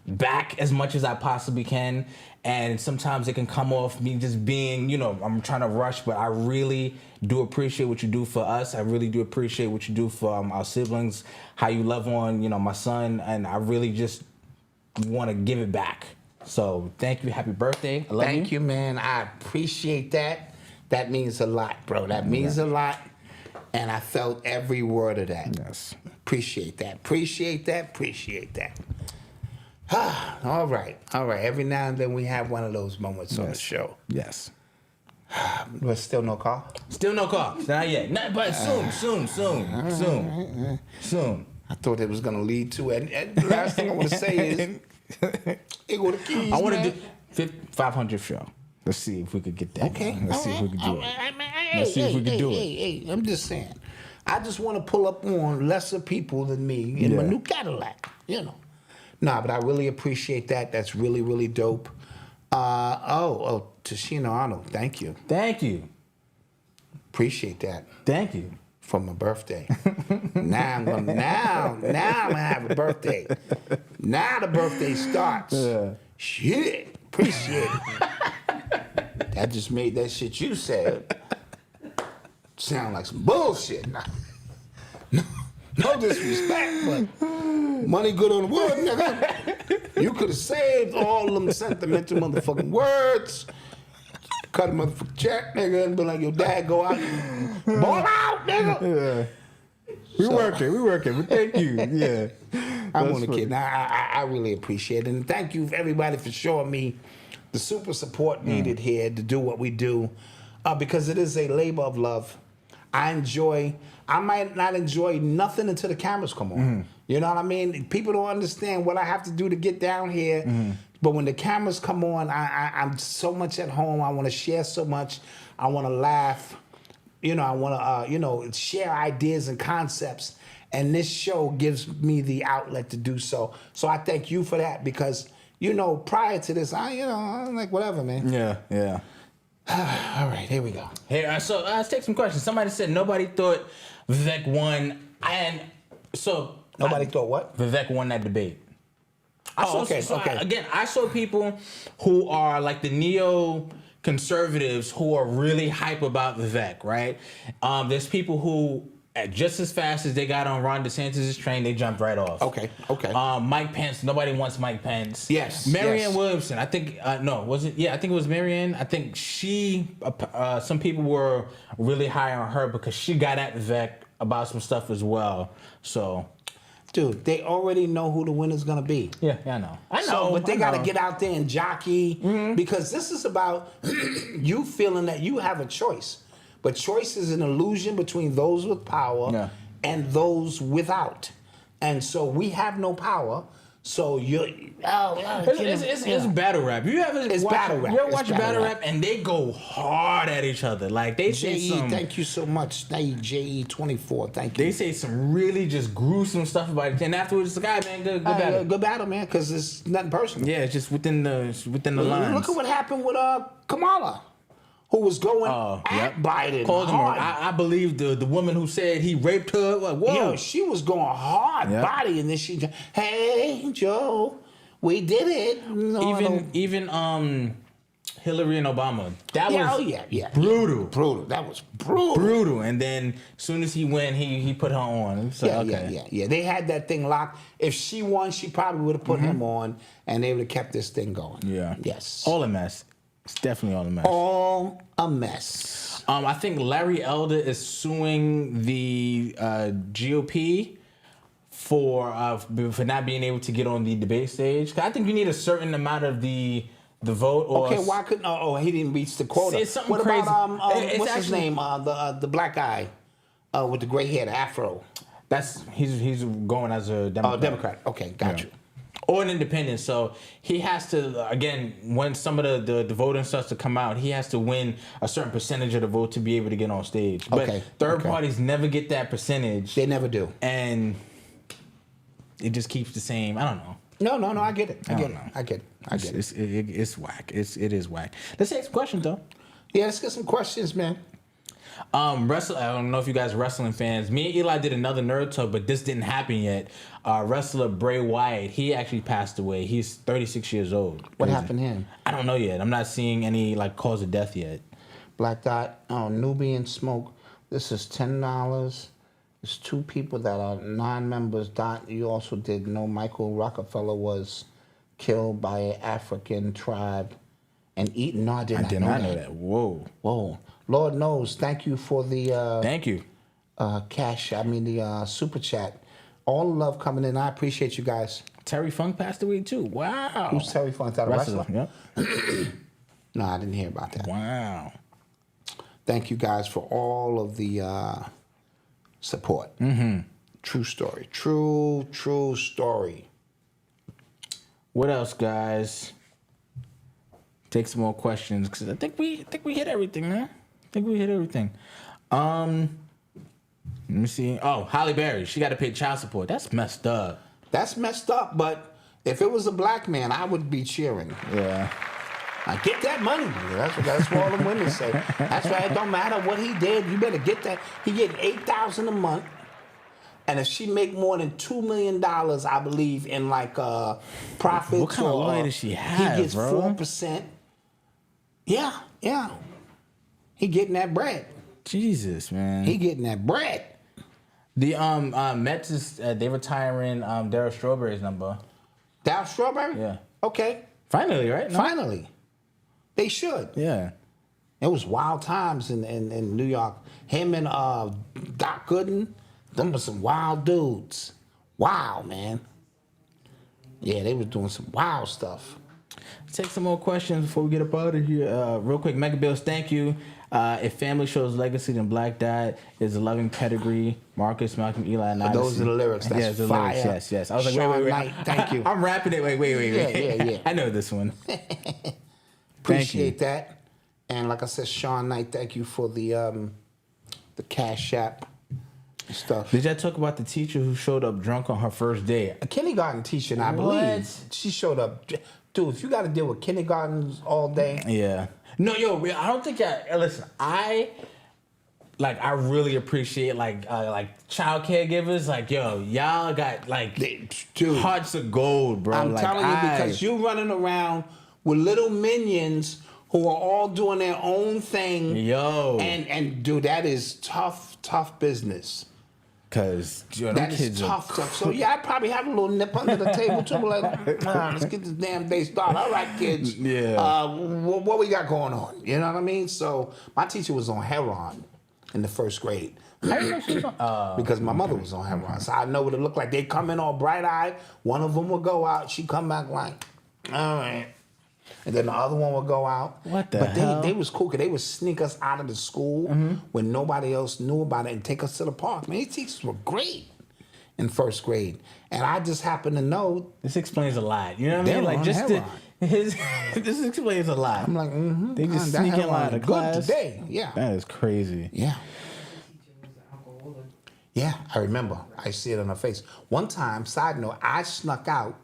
back as much as I possibly can. And sometimes it can come off me just being, I'm trying to rush, but I really do appreciate what you do for us. I really do appreciate what you do for our siblings, how you love on, my son, and I really just want to give it back. So thank you. Happy birthday. I love Thank you, man. I appreciate that. That means a lot, bro. That means a lot. And I felt every word of that. Yes. Appreciate that. Appreciate that. Appreciate that. All right. All right. Every now and then we have one of those moments on the show. Yes. But still no call? Still no call. Not yet. But soon. I thought it was going to lead to it. And the last thing I want to say is, here go the keys, I want to man. do 500 show. Let's see if we could get that. Okay. Let's see if we could do it. Let's see if we can do it. Hey, I'm just saying. I just want to pull up on lesser people than me in my new Cadillac, you know. Nah, but I really appreciate that. That's really, really dope. Tashina Arnold, thank you. Thank you. Appreciate that. Thank you. For my birthday. now I'm gonna have a birthday. Now the birthday starts. Shit. Appreciate it. That just made that shit you said sound like some bullshit. No disrespect, but money good on the wood, nigga. You could have saved all them sentimental motherfucking words. Cut a motherfucking check, nigga, and be like, your dad go out and ball out, nigga. Yeah. We working, but thank you. Yeah. I'm only kidding. I really appreciate it. And thank you, everybody, for showing me the super support needed here to do what we do. Because it is a labor of love. I might not enjoy nothing until the cameras come on. You know what I mean? People don't understand what I have to do to get down here. But when the cameras come on, I'm so much at home. I want to share so much. I want to laugh. You know, I want to, share ideas and concepts. And this show gives me the outlet to do so. So I thank you for that because, prior to this, I'm like, whatever, man. Yeah. All right, here we go. Hey, so let's take some questions. Somebody said nobody thought Vivek won. And so... Nobody thought what? Vivek won that debate. Okay. I saw people who are like the neo-conservatives who are really hype about Vivek, right? There's people who, just as fast as they got on Ron DeSantis' train, they jumped right off. Okay. Mike Pence, nobody wants Mike Pence. Yes. Marianne Williamson, I think, I think it was Marianne. I think some people were really high on her because she got at Vivek about some stuff as well. So... Dude, they already know who the winner's gonna be. Yeah, I know. But they gotta get out there and jockey because this is about you feeling that you have a choice. But choice is an illusion between those with power and those without. And so we have no power. So it's battle rap. You ever watch battle rap and they go hard at each other? Like they say some. Thank you so much. JE24. Thank you. They say some really just gruesome stuff about it, and afterwards, it's like, man, good battle. Good battle, man, because it's nothing personal. Yeah, it's just within the lines. Look at what happened with Kamala, who was going at Biden. Called him. I believe the woman who said he raped her. Like, whoa, yeah, she was going hard body, and then she, hey Joe, we did it. Even Hillary and Obama. That was brutal. That was brutal. And then as soon as he went, he put her on. So, yeah. They had that thing locked. If she won, she probably would have put him on, and they would have kept this thing going. Yeah. Yes. All a mess. It's definitely all a mess. All a mess. I think Larry Elder is suing the GOP for not being able to get on the debate stage. 'Cause I think you need a certain amount of the vote. Or why couldn't? He didn't reach the quota. It's something what crazy. About what's his name? The black guy with the gray hair, the afro. He's going as a Democrat. Democrat. Okay, got you. Or an independent, so he has to, again, when some of the voting starts to come out, he has to win a certain percentage of the vote to be able to get on stage. But third parties never get that percentage. They never do. And it just keeps the same, I don't know. No, I get it. I get it. It's whack. It is whack. Let's take some questions, though. Yeah, let's get some questions, man. I don't know if you guys are wrestling fans. Me and Eli did another Nerd Talk, but this didn't happen yet. Wrestler Bray Wyatt, he actually passed away. He's 36 years old. What happened to him? I don't know yet. I'm not seeing any cause of death yet. Black Dot, Nubian Smoke. This is $10. There's 2 people that are non-members. Dot, you also did know Michael Rockefeller was killed by an African tribe and eaten. No, I did not know that. Whoa. Lord knows. Thank you for the thank you. The super chat. All the love coming in. I appreciate you guys. Terry Funk passed away too. Wow. Who's Terry Funk? Is that a wrestler? Yep. No, I didn't hear about that. Wow. Thank you guys for all of the support. Mm-hmm. True story. True story. What else, guys? Take some more questions because I think we hit everything, man. Let me see. Oh, Holly Berry, she got to pay child support. That's messed up. But if it was a black man, I would be cheering. Yeah. I get that money. That's what all the women say. That's right. It don't matter what he did. You better get that. He get $8,000 a month, and if she make more than $2 million, I believe in profits. What kind of lawyer does she have, he gets bro? 4%. Yeah. He getting that bread. Jesus, man. He getting that bread. The Mets is they retiring Darryl Strawberry's number. Darryl Strawberry? Yeah. Okay. Finally, right? No? Finally. They should. Yeah. It was wild times in New York. Him and Doc Gooden, them were some wild dudes. Wow, man. Yeah, they was doing some wild stuff. Let's take some more questions before we get up out of here. Real quick, Mega Bills, thank you. If family shows legacy, then Black Dot is a loving pedigree. Marcus, Malcolm, Eli, and Odyssey. Those are the lyrics. That's fire. Lyrics. Yes. I was like, Sean wait. Knight, thank you. I'm rapping it. Wait. Yeah. I know this one. Appreciate that. And like I said, Sean Knight, thank you for the Cash App stuff. Did y'all talk about the teacher who showed up drunk on her first day? A kindergarten teacher, and I believe she showed up. Dude, if you got to deal with kindergartens all day. Yeah. No, I don't think listen, I really appreciate child caregivers. Y'all got hearts of gold, bro. I'm telling you, because you're running around with little minions who are all doing their own thing. Yo. And dude, that is tough business. Because that is tough. So yeah, I'd probably have a little nip under the table too. Let's get this damn day started. All right, kids. Yeah. What we got going on? You know what I mean? So my teacher was on heroin in the first grade. Because my mother was on heroin. So I know what it looked like. They'd come in all bright-eyed. One of them would go out. She'd come back like, all right. And then the other one would go out. What the hell? But they was cool because they would sneak us out of the school when nobody else knew about it and take us to the park. Man, these teachers were great in first grade. And I just happened to know. This explains a lot. You know what I mean? This explains a lot. I'm like, they just sneak in out of class. Good today. Yeah. That is crazy. Yeah. Yeah, I remember. I see it on her face. One time, side note, I snuck out.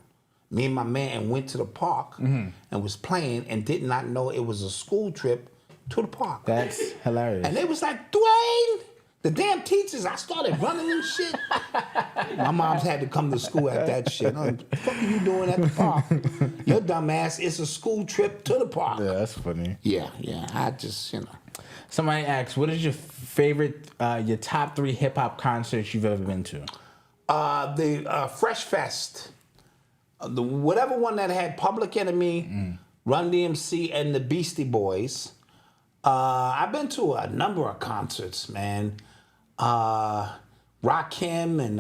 Me and my man went to the park and was playing and did not know it was a school trip to the park. That's hilarious. And they was like, Dwayne, the damn teachers. I started running and shit. My mom's had to come to school at that shit. What the fuck are you doing at the park? Your dumb ass, it's a school trip to the park. Yeah, that's funny. Yeah. I just, Somebody asked, what is your favorite, your top 3 hip-hop concerts you've ever been to? The Fresh Fest. Whatever one that had Public Enemy, Run DMC, and the Beastie Boys. I've been to a number of concerts, man. Rakim and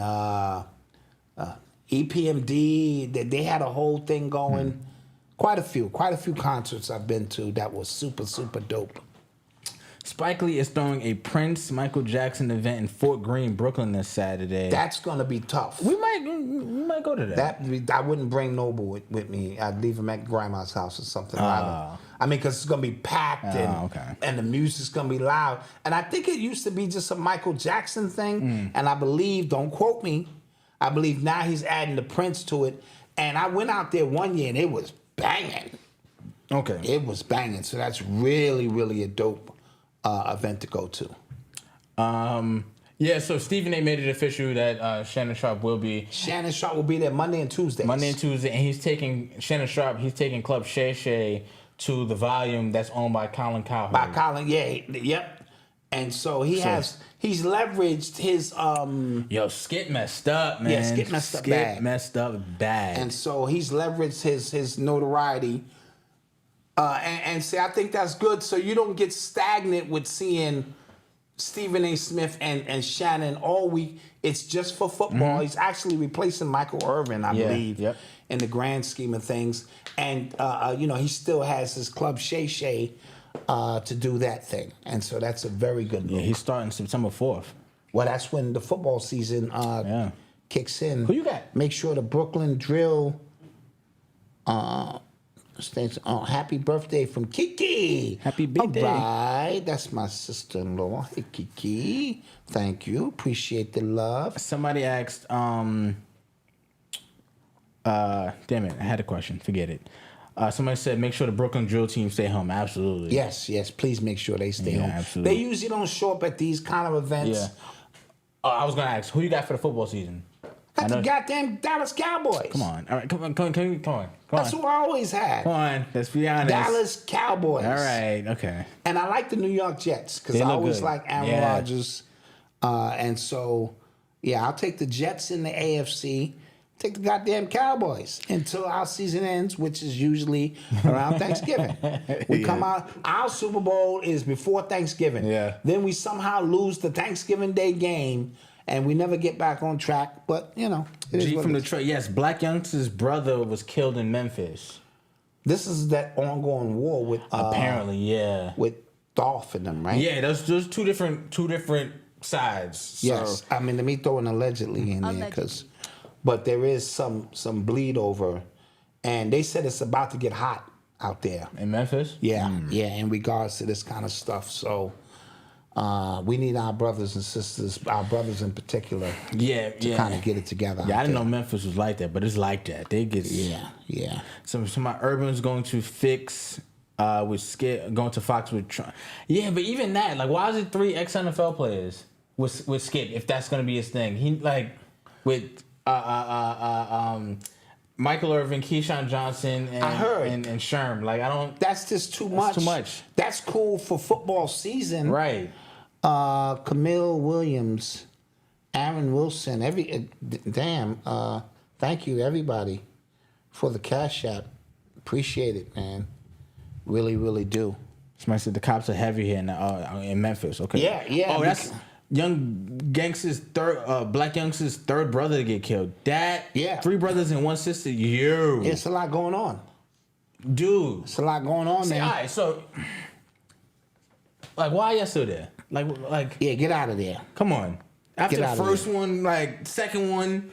EPMD. They had a whole thing going. Quite a few concerts I've been to that was super, super dope. Spike Lee is throwing a Prince Michael Jackson event in Fort Greene, Brooklyn this Saturday. That's gonna be tough. We might go to that. I wouldn't bring Noble with me. I'd leave him at Grandma's house or something. I mean, because it's gonna be packed and the music's gonna be loud. And I think it used to be just a Michael Jackson thing. And I believe, don't quote me, I believe now he's adding the Prince to it. And I went out there one year and it was banging. Okay. It was banging. So that's really, really a dope event to go to. Yeah, so Stephen A. made it official that Shannon Sharp will be there Monday and Tuesday. And he's taking Club Shay Shay to the Volume that's owned by Colin Cowherd. Yep. And so he he's leveraged his Yo, Skip messed up, man. Yeah, Skip messed up bad. messed up bad. And so he's leveraged his notoriety. And see, I think that's good. So you don't get stagnant with seeing Stephen A. Smith and Shannon all week. It's just for football. He's actually replacing Michael Irvin, I believe, in the grand scheme of things. And, he still has his club Shay Shay to do that thing. And so that's a very good move. Yeah, he's starting September 4th. Well, that's when the football season kicks in. Who you got? Make sure the Brooklyn Drill happy birthday from Kiki. Happy birthday. All right. That's my sister-in-law. Hey, Kiki. Thank you. Appreciate the love. Somebody asked, damn it, I had a question. Forget it. Somebody said, make sure the Brooklyn Drill team stay home. Absolutely. Yes. Please make sure they stay home. Absolutely. They usually don't show up at these kind of events. Yeah. I was going to ask, who you got for the football season? Got the goddamn Dallas Cowboys. Come on. All right, come on. That's who I always had. Come on, let's be honest. Dallas Cowboys. All right, okay. And I like the New York Jets because I always like Aaron Rodgers. And so, I'll take the Jets in the AFC. Take the goddamn Cowboys until our season ends, which is usually around Thanksgiving. We come out, our Super Bowl is before Thanksgiving. Yeah. Then we somehow lose the Thanksgiving Day game, and we never get back on track. But, it is G what from it is. Detroit. Yes, Black Youngster's brother was killed in Memphis. This is that ongoing war with apparently, with Dolph and them, right? Yeah, there's two different sides. So. Yes, I mean, let me throw an allegedly in there but there is some bleed over, and they said it's about to get hot out there in Memphis. Yeah, in regards to this kind of stuff. So we need our brothers and sisters, our brothers in particular, to kind of get it together. Yeah, I didn't know Memphis was like that, but it's like that. They get Some of my Urban's going to fix. With Skip going to Fox with Trump. Yeah, but even that, like, why is it 3 ex-NFL players with Skip if that's gonna be his thing? He with Michael Irvin, Keyshawn Johnson, and I heard and Sherm. Like, I don't. That's just too much. Too much. That's cool for football season, right? Camille Williams, Aaron Wilson. Thank you everybody for the Cash App. Appreciate it, man. Really, really do. Somebody said the cops are heavy here in Memphis. Okay. Yeah. Oh, that's Black Youngster's third brother to get killed. 3 brothers and 1 sister. It's a lot going on, dude. It's a lot going on, man. All right, so why are y'all still there? Get out of there. Come on. After the first one, second one.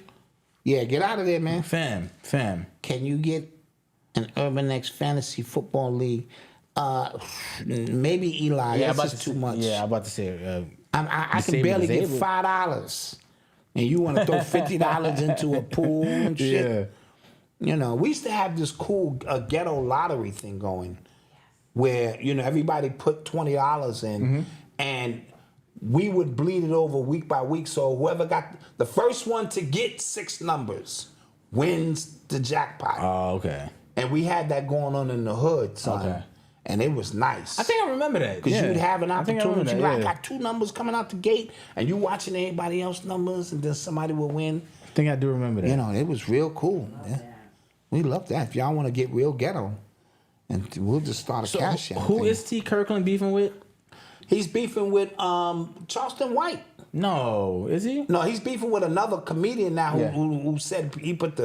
Yeah, get out of there, man. Fam. Can you get an Urban X Fantasy Football League? Maybe Eli. Yeah, that's just too much. Yeah, I'm about to say. I can barely get $5, and you want to throw $50 into a pool and shit. Yeah. We used to have this cool ghetto lottery thing going, where everybody put $20 in, and we would bleed it over week by week. So whoever got the first one to get 6 numbers wins the jackpot. Oh, okay. And we had that going on in the hood, son. Okay. And it was nice. I think I remember that. Because you'd have an opportunity. I I got 2 numbers coming out the gate, and you watching everybody else's numbers, and then somebody will win. I think I do remember that. It was real cool. Yeah. We love that. If y'all want to get real ghetto, and we'll just start a cash out. Who is T. Kirkland beefing with? He's beefing with Charleston White. No, is he? No, he's beefing with another comedian now who said he put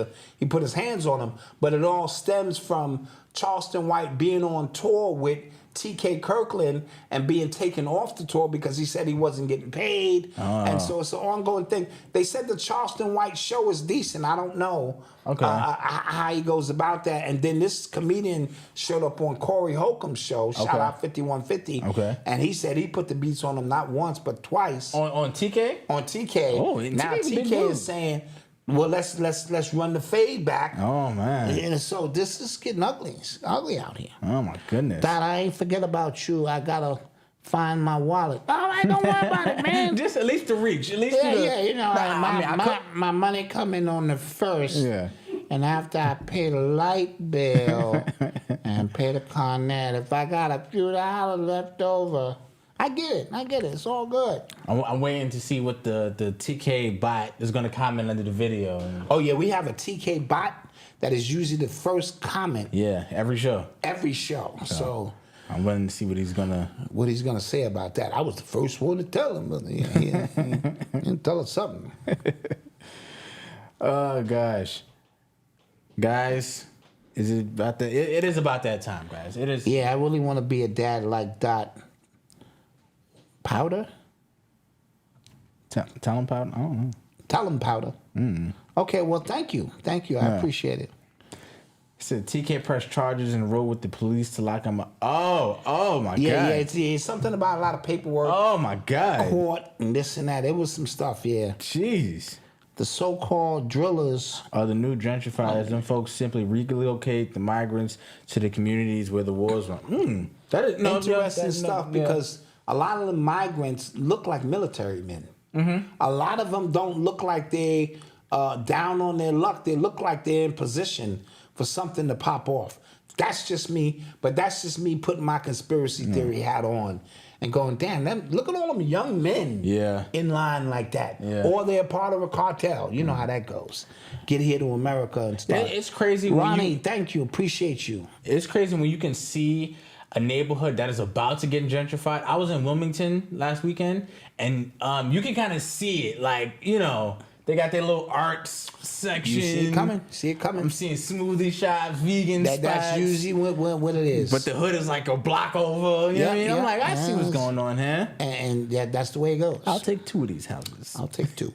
his hands on him. But it all stems from Charleston White being on tour with T.K. Kirkland and being taken off the tour because he said he wasn't getting paid. And so it's an ongoing thing. They said the Charleston White show is decent. I don't know how he goes about that. And then this comedian showed up on Corey Holcomb's show, Shout Out 5150. Okay. And he said he put the beats on him not once, but twice. On TK? On TK. Oh, now TK is saying, well, let's run the fade back. Oh, man. And so this is getting ugly. It's ugly out here. Oh, my goodness. Dad, I ain't forget about you. I got to find my wallet. All right, don't worry about it, man. Just at least the reach. At least my money coming on the 1st. Yeah. And after I pay the light bill and pay the Con Ed, if I got a few dollars left over, I get it. It's all good. I'm waiting to see what the TK bot is going to comment under the video. Oh, yeah, we have a TK bot that is usually the first comment. Yeah, every show. So I'm waiting to see what he's gonna say about that. I was the first one to tell him, but he didn't tell us something. Oh gosh, guys, is it about that? It is about that time, guys. It is. Yeah, I really want to be a dad like Dot. Powder? Talon powder? I don't know. Talon powder. Okay, well, thank you. I appreciate it. It said TK pressed charges and rode with the police to lock him up. Oh my God. Yeah, it's something about a lot of paperwork. Oh my God. Court and this and that. It was some stuff, yeah. Jeez. The so-called drillers are the new gentrifiers. Them folks simply relocate the migrants to the communities where the wars were. That is interesting stuff because a lot of the migrants look like military men. Mm-hmm. A lot of them don't look like they down on their luck. They look like they're in position for something to pop off. That's just me, but that's just me putting my conspiracy theory hat on and going, damn, look at all them young men in line like that. Yeah. Or they're part of a cartel. You know how that goes. Get here to America and stuff. It's crazy. Ronnie, thank you. Appreciate you. It's crazy when you can see a neighborhood that is about to get gentrified. I was in Wilmington last weekend, and you can kind of see it. Like, they got their little art section. You see it coming. I'm seeing smoothie shops, vegan spots. That's usually what it is. But the hood is like a block over. You know what I mean? I'm like, I see what's going on here. And that's the way it goes. I'll take 2 of these houses. I'll take 2.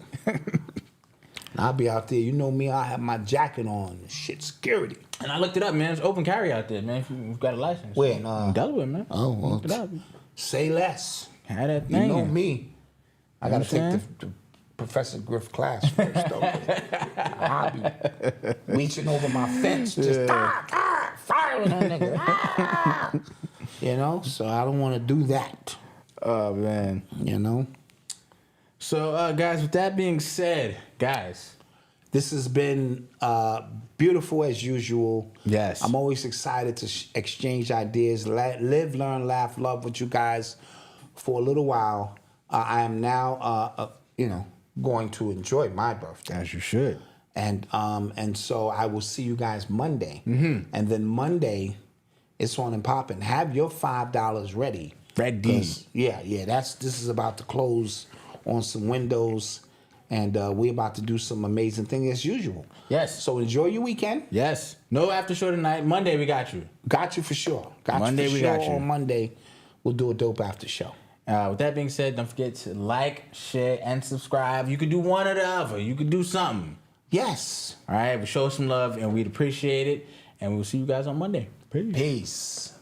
I'll be out there. You know me, I have my jacket on. Shit, security. And I looked it up, man. It's open carry out there, man, if you've got a license. Where? In Delaware, man. Oh, well, say less. Had that thing. You know me. I got to take the Professor Griff class first, though. I'll be reaching over my fence, just firing on niggas. So I don't want to do that. Oh, man. So, guys, with that being said, this has been beautiful as usual. Yes. I'm always excited to exchange ideas, live, learn, laugh, love with you guys for a little while. I am now, going to enjoy my birthday. As you should. And so I will see you guys Monday. Mm-hmm. And then Monday, it's on and popping. Have your $5 ready. Ready. Yeah. This is about to close on some windows. And we're about to do some amazing things as usual. Yes. So enjoy your weekend. Yes. No after show tonight. Monday we got you. Got you for sure. Monday we got you. On Monday, we'll do a dope after show. With that being said, don't forget to like, share, and subscribe. You could do one or the other. You could do something. Yes. All right. But show some love, and we'd appreciate it. And we'll see you guys on Monday. Peace.